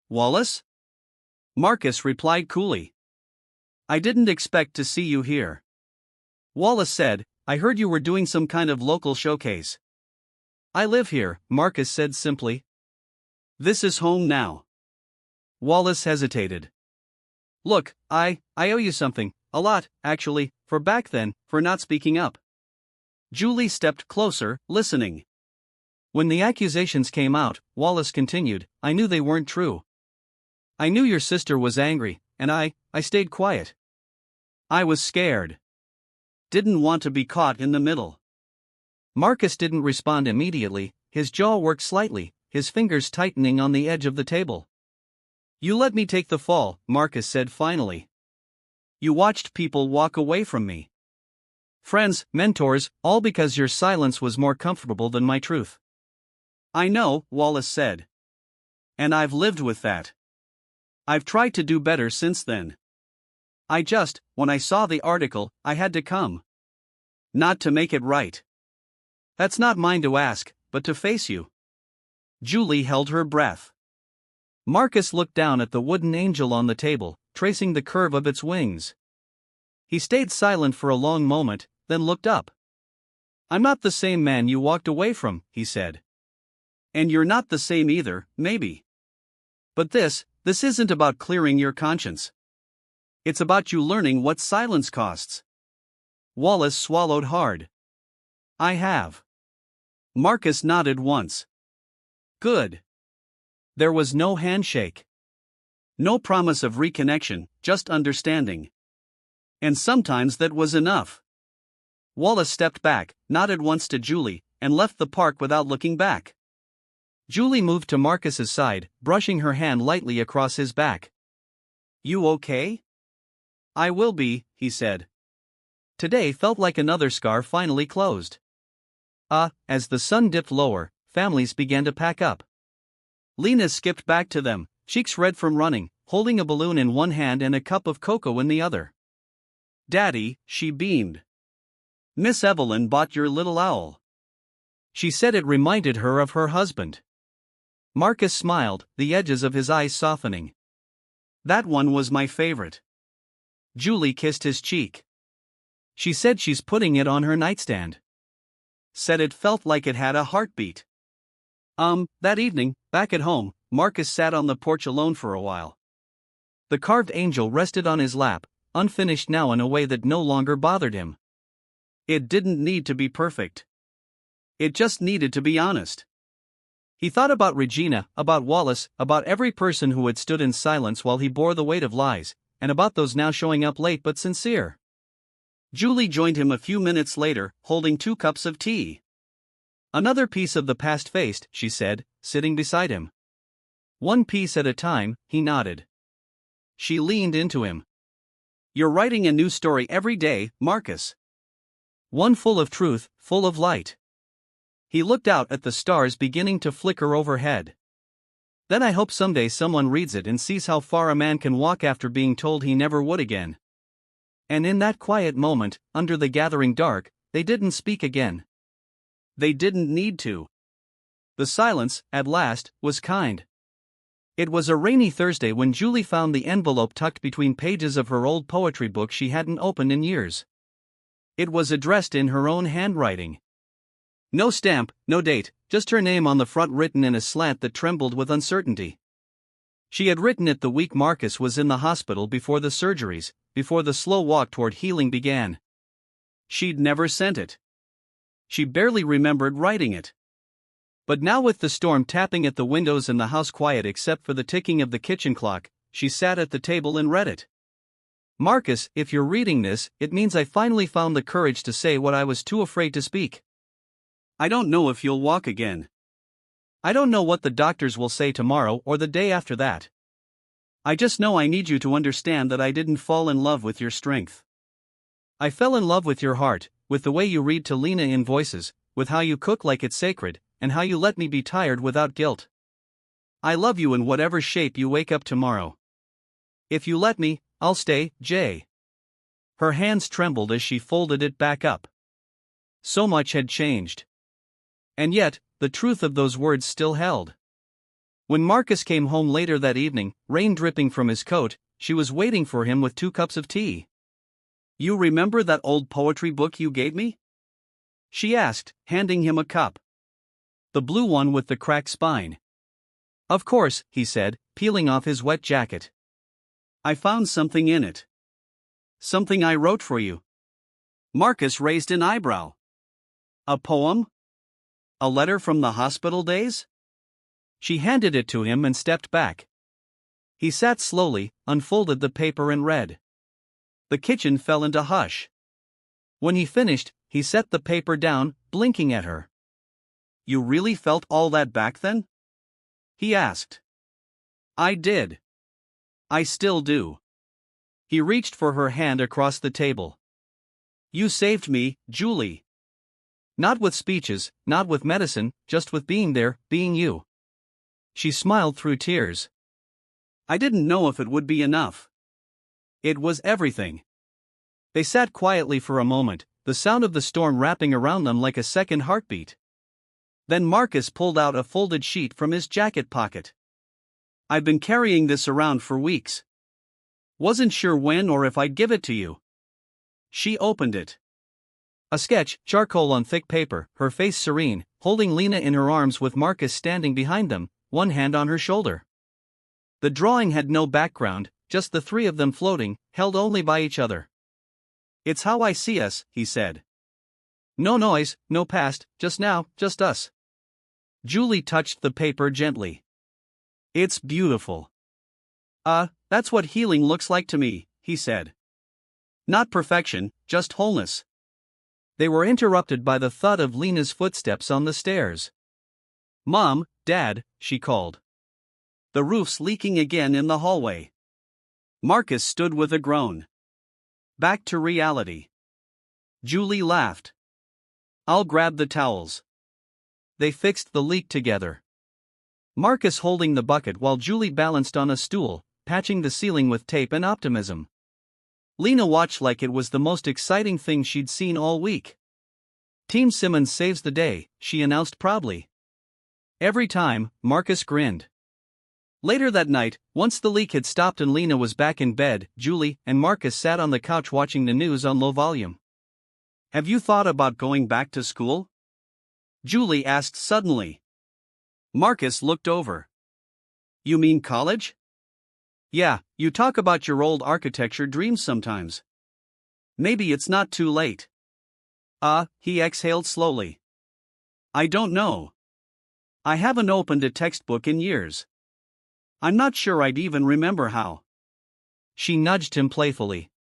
"Wallace?" Marcus replied coolly. "I didn't expect to see you here." Wallace said, "I heard you were doing some kind of local showcase." "I live here," Marcus said simply. "This is home now." Wallace hesitated. "Look, I owe you something, a lot, actually, for back then, for not speaking up." Julie stepped closer, listening. "When the accusations came out," Wallace continued, "I knew they weren't true. I knew your sister was angry, and I stayed quiet. I was scared. Didn't want to be caught in the middle." Marcus didn't respond immediately, his jaw worked slightly, his fingers tightening on the edge of the table. "You let me take the fall," Marcus said finally. "You watched people walk away from me. Friends, mentors, all because your silence was more comfortable than my truth." "I know," Wallace said. "And I've lived with that. I've tried to do better since then. When I saw the article, I had to come. Not to make it right. That's not mine to ask, but to face you." Julie held her breath. Marcus looked down at the wooden angel on the table, tracing the curve of its wings. He stayed silent for a long moment, then looked up. "I'm not the same man you walked away from," he said. "And you're not the same either, maybe. But this isn't about clearing your conscience. It's about you learning what silence costs." Wallace swallowed hard. "I have." Marcus nodded once. "Good." There was no handshake. No promise of reconnection, just understanding. And sometimes that was enough. Wallace stepped back, nodded once to Julie, and left the park without looking back. Julie moved to Marcus's side, brushing her hand lightly across his back. "You okay?" I will be, he said. Today felt like another scar finally closed. As the sun dipped lower, families began to pack up. Lena skipped back to them, cheeks red from running, holding a balloon in one hand and a cup of cocoa in the other. Daddy, she beamed. Miss Evelyn bought your little owl. She said it reminded her of her husband. Marcus smiled, the edges of his eyes softening. That one was my favorite. Julie kissed his cheek. She said she's putting it on her nightstand. Said it felt like it had a heartbeat. That evening, back at home, Marcus sat on the porch alone for a while. The carved angel rested on his lap, unfinished now in a way that no longer bothered him. It didn't need to be perfect. It just needed to be honest. He thought about Regina, about Wallace, about every person who had stood in silence while he bore the weight of lies, and about those now showing up late but sincere. Julie joined him a few minutes later, holding 2 cups of tea. Another piece of the past faced, she said, sitting beside him. One piece at a time, he nodded. She leaned into him. You're writing a new story every day, Marcus. One full of truth, full of light. He looked out at the stars beginning to flicker overhead. Then I hope someday someone reads it and sees how far a man can walk after being told he never would again. And in that quiet moment, under the gathering dark, they didn't speak again. They didn't need to. The silence, at last, was kind. It was a rainy Thursday when Julie found the envelope tucked between pages of her old poetry book she hadn't opened in years. It was addressed in her own handwriting. No stamp, no date, just her name on the front written in a slant that trembled with uncertainty. She had written it the week Marcus was in the hospital before the surgeries, before the slow walk toward healing began. She'd never sent it. She barely remembered writing it. But now, with the storm tapping at the windows and the house quiet except for the ticking of the kitchen clock, she sat at the table and read it. Marcus, if you're reading this, it means I finally found the courage to say what I was too afraid to speak. I don't know if you'll walk again. I don't know what the doctors will say tomorrow or the day after that. I just know I need you to understand that I didn't fall in love with your strength. I fell in love with your heart, with the way you read to Lena in Voices, with how you cook like it's sacred, and how you let me be tired without guilt. I love you in whatever shape you wake up tomorrow. If you let me, I'll stay, Jay. Her hands trembled as she folded it back up. So much had changed. And yet, the truth of those words still held. When Marcus came home later that evening, rain dripping from his coat, she was waiting for him with 2 cups of tea. You remember that old poetry book you gave me? She asked, handing him a cup. The blue one with the cracked spine. Of course, he said, peeling off his wet jacket. I found something in it. Something I wrote for you. Marcus raised an eyebrow. A poem? A letter from the hospital days? She handed it to him and stepped back. He sat slowly, unfolded the paper and read. The kitchen fell into hush. When he finished, he set the paper down, blinking at her. You really felt all that back then? He asked. I did. I still do. He reached for her hand across the table. You saved me, Julie. Not with speeches, not with medicine, just with being there, being you. She smiled through tears. I didn't know if it would be enough. It was everything. They sat quietly for a moment, the sound of the storm wrapping around them like a second heartbeat. Then Marcus pulled out a folded sheet from his jacket pocket. I've been carrying this around for weeks. Wasn't sure when or if I'd give it to you. She opened it. A sketch, charcoal on thick paper, her face serene, holding Lena in her arms with Marcus standing behind them, one hand on her shoulder. The drawing had no background, just the 3 of them floating, held only by each other. It's how I see us, he said. No noise, no past, just now, just us. Julie touched the paper gently. It's beautiful. That's what healing looks like to me, he said. Not perfection, just wholeness. They were interrupted by the thud of Lena's footsteps on the stairs. Mom, Dad, she called. The roof's leaking again in the hallway. Marcus stood with a groan. Back to reality. Julie laughed. I'll grab the towels. They fixed the leak together. Marcus holding the bucket while Julie balanced on a stool, patching the ceiling with tape and optimism. Lena watched like it was the most exciting thing she'd seen all week. Team Simmons saves the day, she announced proudly. Every time, Marcus grinned. Later that night, once the leak had stopped and Lena was back in bed, Julie and Marcus sat on the couch watching the news on low volume. Have you thought about going back to school? Julie asked suddenly. Marcus looked over. You mean college? Yeah, you talk about your old architecture dreams sometimes. Maybe it's not too late. He exhaled slowly. I don't know. I haven't opened a textbook in years. I'm not sure I'd even remember how. She nudged him playfully.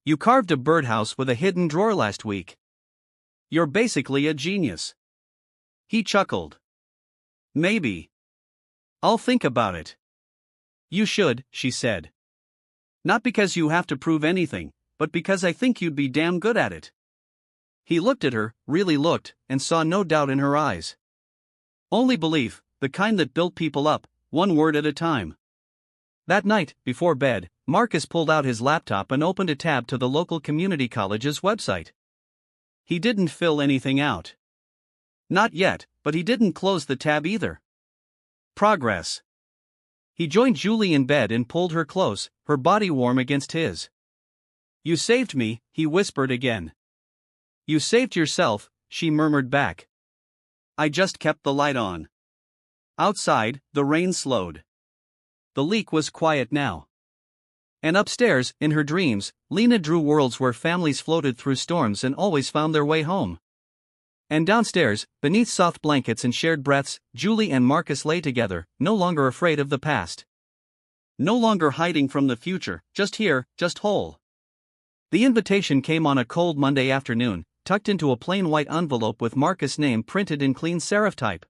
You carved a birdhouse with a hidden drawer last week. You're basically a genius. He chuckled. Maybe. I'll think about it. You should, she said. Not because you have to prove anything, but because I think you'd be damn good at it. He looked at her, really looked, and saw no doubt in her eyes. Only belief, the kind that built people up, one word at a time. That night, before bed, Marcus pulled out his laptop and opened a tab to the local community college's website. He didn't fill anything out. Not yet, but he didn't close the tab either. Progress. He joined Julie in bed and pulled her close, her body warm against his. You saved me, he whispered again. You saved yourself, she murmured back. I just kept the light on. Outside, the rain slowed. The leak was quiet now. And upstairs, in her dreams, Lena drew worlds where families floated through storms and always found their way home. And downstairs, beneath soft blankets and shared breaths, Julie and Marcus lay together, no longer afraid of the past. No longer hiding from the future, just here, just whole. The invitation came on a cold Monday afternoon, tucked into a plain white envelope with Marcus' name printed in clean serif type.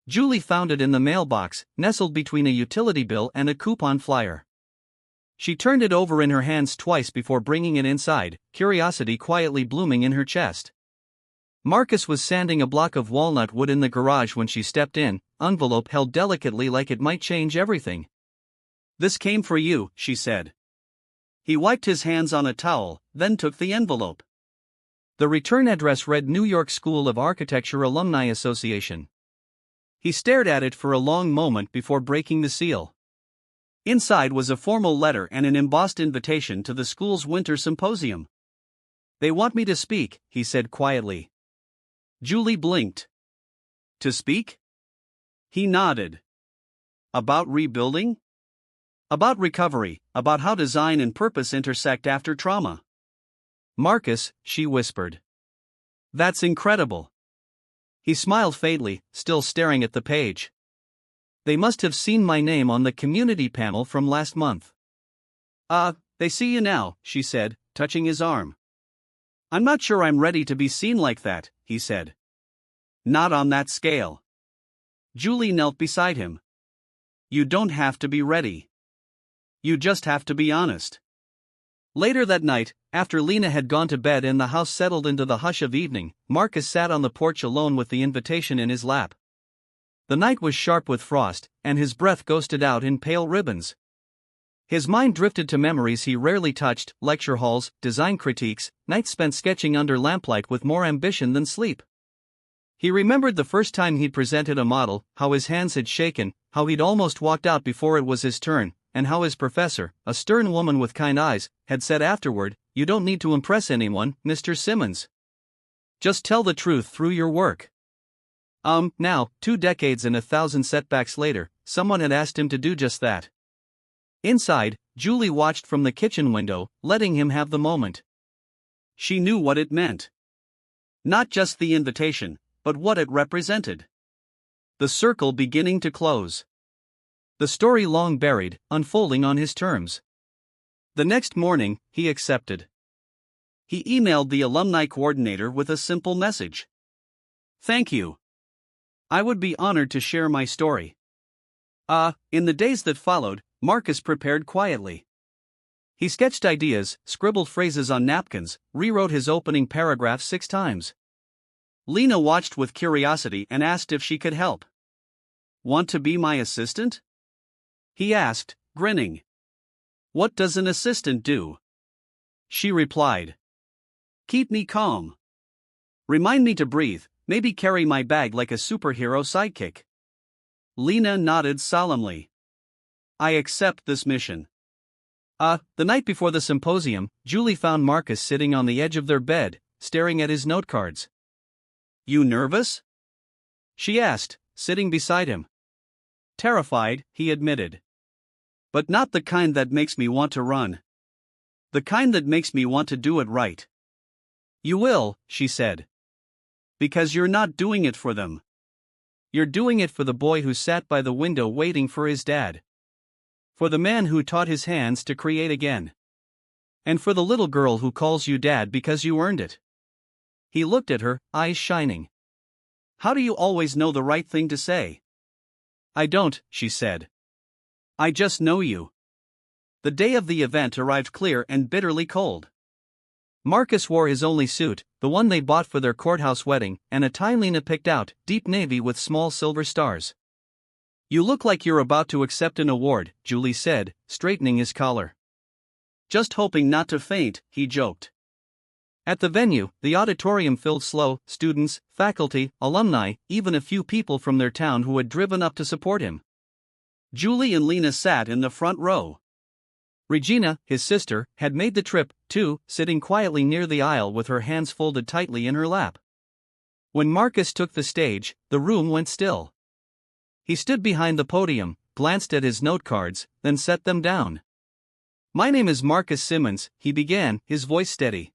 Julie found it in the mailbox, nestled between a utility bill and a coupon flyer. She turned it over in her hands twice before bringing it inside, curiosity quietly blooming in her chest. Marcus was sanding a block of walnut wood in the garage when she stepped in, envelope held delicately like it might change everything. This came for you, she said. He wiped his hands on a towel, then took the envelope. The return address read New York School of Architecture Alumni Association. He stared at it for a long moment before breaking the seal. Inside was a formal letter and an embossed invitation to the school's winter symposium. They want me to speak, he said quietly. Julie blinked. To speak? He nodded. About rebuilding? About recovery, about how design and purpose intersect after trauma. Marcus, she whispered. That's incredible. He smiled faintly, still staring at the page. They must have seen my name on the community panel from last month. They see you now, she said, touching his arm. I'm not sure I'm ready to be seen like that, he said. Not on that scale. Julie knelt beside him. You don't have to be ready. You just have to be honest. Later that night, after Lena had gone to bed and the house settled into the hush of evening, Marcus sat on the porch alone with the invitation in his lap. The night was sharp with frost, and his breath ghosted out in pale ribbons. His mind drifted to memories he rarely touched, lecture halls, design critiques, nights spent sketching under lamplight with more ambition than sleep. He remembered the first time he'd presented a model, how his hands had shaken, how he'd almost walked out before it was his turn, and how his professor, a stern woman with kind eyes, had said afterward, "You don't need to impress anyone, Mr. Simmons. Just tell the truth through your work." Now, 2 decades and 1,000 setbacks later, someone had asked him to do just that. Inside, Julie watched from the kitchen window, letting him have the moment. She knew what it meant. Not just the invitation, but what it represented. The circle beginning to close. The story long buried, unfolding on his terms. The next morning, he accepted. He emailed the alumni coordinator with a simple message. Thank you. I would be honored to share my story. In the days that followed, Marcus prepared quietly. He sketched ideas, scribbled phrases on napkins, rewrote his opening paragraph 6 times. Lena watched with curiosity and asked if she could help. "Want to be my assistant?" he asked, grinning. "What does an assistant do?" She replied. "Keep me calm. Remind me to breathe, maybe carry my bag like a superhero sidekick." Lena nodded solemnly. "I accept this mission." The night before the symposium, Julie found Marcus sitting on the edge of their bed, staring at his note cards. "You nervous?" she asked, sitting beside him. "Terrified," he admitted. "But not the kind that makes me want to run. The kind that makes me want to do it right." "You will," she said. "Because you're not doing it for them. You're doing it for the boy who sat by the window waiting for his dad. For the man who taught his hands to create again. And for the little girl who calls you dad because you earned it." He looked at her, eyes shining. "How do you always know the right thing to say?" "I don't," she said. "I just know you." The day of the event arrived clear and bitterly cold. Marcus wore his only suit, the one they bought for their courthouse wedding, and a tie Lena picked out, deep navy with small silver stars. "You look like you're about to accept an award," Julie said, straightening his collar. "Just hoping not to faint," he joked. At the venue, the auditorium filled slow, students, faculty, alumni, even a few people from their town who had driven up to support him. Julie and Lena sat in the front row. Regina, his sister, had made the trip, too, sitting quietly near the aisle with her hands folded tightly in her lap. When Marcus took the stage, the room went still. He stood behind the podium, glanced at his note cards, then set them down. "My name is Marcus Simmons," he began, his voice steady.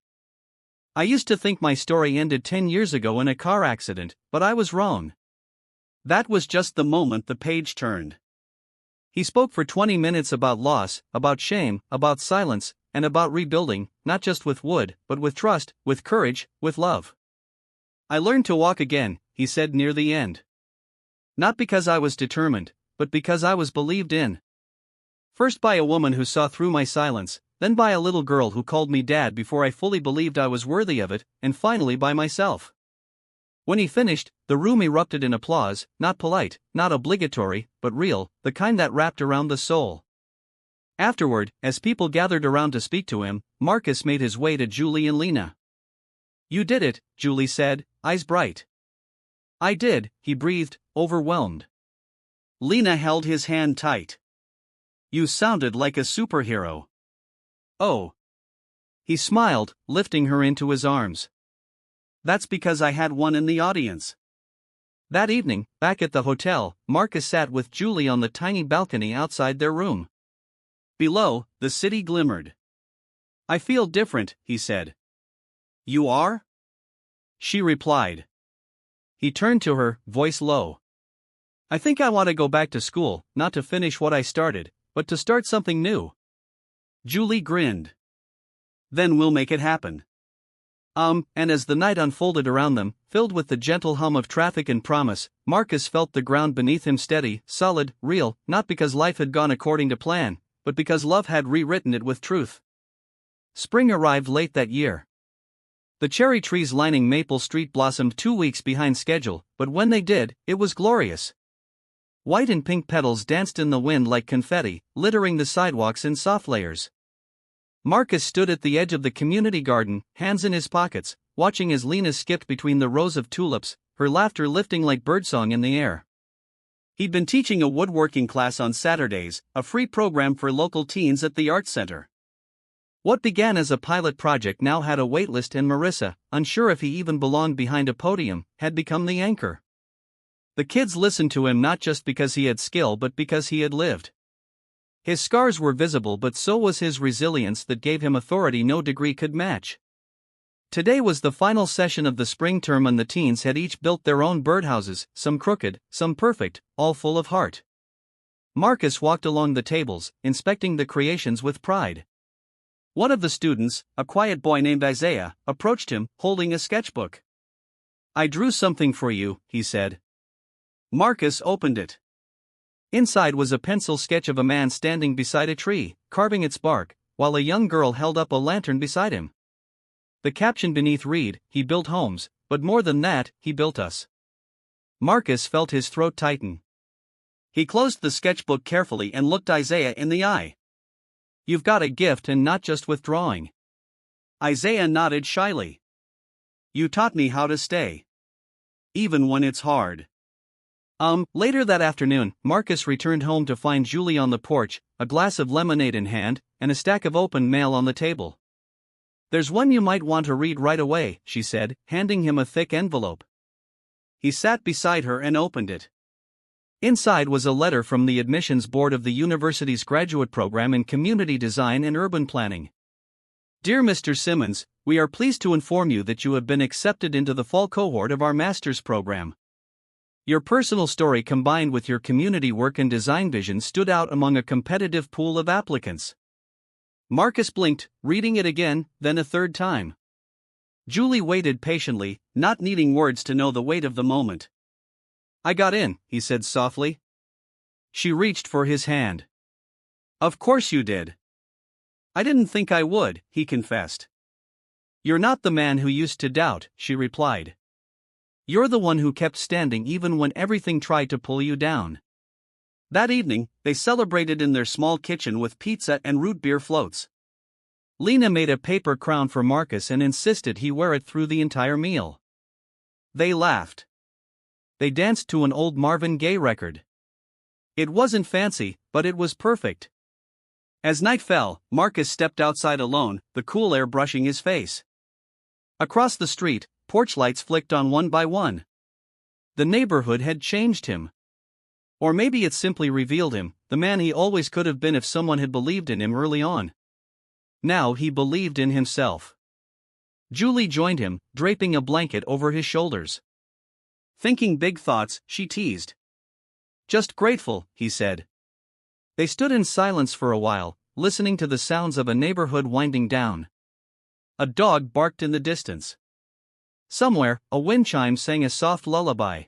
"I used to think my story ended 10 years ago in a car accident, but I was wrong." That was just the moment the page turned. He spoke for 20 minutes about loss, about shame, about silence, and about rebuilding, not just with wood, but with trust, with courage, with love. "I learned to walk again," he said near the end. "Not because I was determined, but because I was believed in. First by a woman who saw through my silence, then by a little girl who called me dad before I fully believed I was worthy of it, and finally by myself." When he finished, the room erupted in applause, not polite, not obligatory, but real, the kind that wrapped around the soul. Afterward, as people gathered around to speak to him, Marcus made his way to Julie and Lena. "You did it," Julie said, eyes bright. "I did," he breathed, overwhelmed. Lena held his hand tight. "You sounded like a superhero." "Oh." He smiled, lifting her into his arms. "That's because I had one in the audience." That evening, back at the hotel, Marcus sat with Julie on the tiny balcony outside their room. Below, the city glimmered. "I feel different," he said. "You are?" she replied. He turned to her, voice low. "I think I want to go back to school, not to finish what I started, but to start something new." Julie grinned. "Then we'll make it happen." And as the night unfolded around them, filled with the gentle hum of traffic and promise, Marcus felt the ground beneath him steady, solid, real, not because life had gone according to plan, but because love had rewritten it with truth. Spring arrived late that year. The cherry trees lining Maple Street blossomed 2 weeks behind schedule, but when they did, it was glorious. White and pink petals danced in the wind like confetti, littering the sidewalks in soft layers. Marcus stood at the edge of the community garden, hands in his pockets, watching as Lena skipped between the rows of tulips, her laughter lifting like birdsong in the air. He'd been teaching a woodworking class on Saturdays, a free program for local teens at the Arts Center. What began as a pilot project now had a waitlist, and Marissa, unsure if he even belonged behind a podium, had become the anchor. The kids listened to him not just because he had skill but because he had lived. His scars were visible, but so was his resilience that gave him authority no degree could match. Today was the final session of the spring term, and the teens had each built their own birdhouses, some crooked, some perfect, all full of heart. Marcus walked along the tables, inspecting the creations with pride. One of the students, a quiet boy named Isaiah, approached him, holding a sketchbook. "I drew something for you," he said. Marcus opened it. Inside was a pencil sketch of a man standing beside a tree, carving its bark, while a young girl held up a lantern beside him. The caption beneath read, "He built homes, but more than that, he built us." Marcus felt his throat tighten. He closed the sketchbook carefully and looked Isaiah in the eye. "You've got a gift, and not just with drawing." Isaiah nodded shyly. "You taught me how to stay. Even when it's hard." Later that afternoon, Marcus returned home to find Julie on the porch, a glass of lemonade in hand, and a stack of open mail on the table. "There's one you might want to read right away," she said, handing him a thick envelope. He sat beside her and opened it. Inside was a letter from the admissions board of the university's graduate program in community design and urban planning. "Dear Mr. Simmons, we are pleased to inform you that you have been accepted into the fall cohort of our master's program. Your personal story combined with your community work and design vision stood out among a competitive pool of applicants." Marcus blinked, reading it again, then a third time. Julie waited patiently, not needing words to know the weight of the moment. "I got in," he said softly. She reached for his hand. "Of course you did." "I didn't think I would," he confessed. "You're not the man who used to doubt," she replied. "You're the one who kept standing even when everything tried to pull you down." That evening, they celebrated in their small kitchen with pizza and root beer floats. Lena made a paper crown for Marcus and insisted he wear it through the entire meal. They laughed. They danced to an old Marvin Gaye record. It wasn't fancy, but it was perfect. As night fell, Marcus stepped outside alone, the cool air brushing his face. Across the street, porch lights flicked on one by one. The neighborhood had changed him. Or maybe it simply revealed him, the man he always could have been if someone had believed in him early on. Now he believed in himself. Julie joined him, draping a blanket over his shoulders. "Thinking big thoughts," she teased. "Just grateful," he said. They stood in silence for a while, listening to the sounds of a neighborhood winding down. A dog barked in the distance. Somewhere, a wind chime sang a soft lullaby.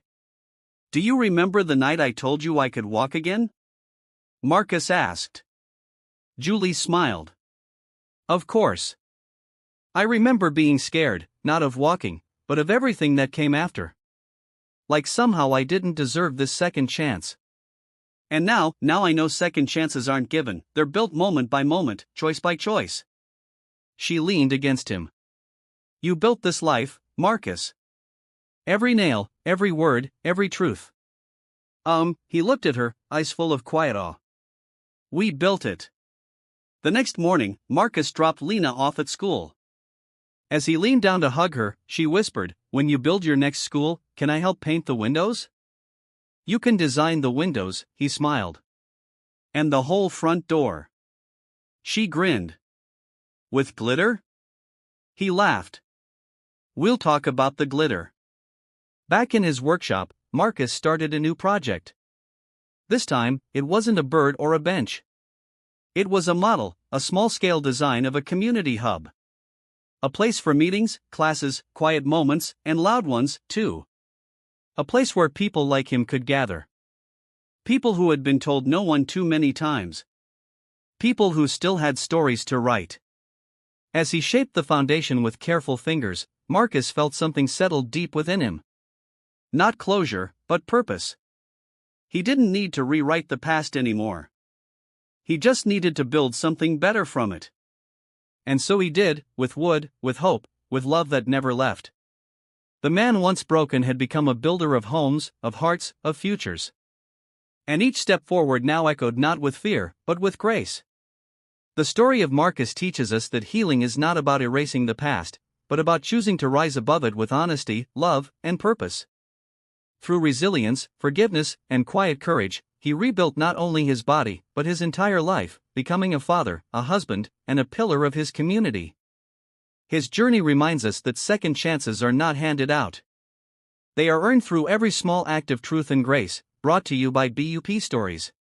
"Do you remember the night I told you I could walk again?" Marcus asked. Julie smiled. "Of course. I remember being scared, not of walking, but of everything that came after. Like somehow I didn't deserve this second chance. And now I know second chances aren't given, they're built moment by moment, choice by choice." She leaned against him. "You built this life, Marcus. Every nail, every word, every truth." He looked at her, eyes full of quiet awe. "We built it." The next morning, Marcus dropped Lena off at school. As he leaned down to hug her, she whispered, "When you build your next school, can I help paint the windows?" "You can design the windows," he smiled. "And the whole front door." She grinned. "With glitter?" He laughed. "We'll talk about the glitter." Back in his workshop, Marcus started a new project. This time, it wasn't a bird or a bench. It was a model, a small-scale design of a community hub. A place for meetings, classes, quiet moments, and loud ones, too. A place where people like him could gather. People who had been told no one too many times. People who still had stories to write. As he shaped the foundation with careful fingers, Marcus felt something settle deep within him. Not closure, but purpose. He didn't need to rewrite the past anymore. He just needed to build something better from it. And so he did, with wood, with hope, with love that never left. The man once broken had become a builder of homes, of hearts, of futures. And each step forward now echoed not with fear, but with grace. The story of Marcus teaches us that healing is not about erasing the past, but about choosing to rise above it with honesty, love, and purpose. Through resilience, forgiveness, and quiet courage, he rebuilt not only his body, but his entire life, becoming a father, a husband, and a pillar of his community. His journey reminds us that second chances are not handed out. They are earned through every small act of truth and grace, brought to you by BUP Stories.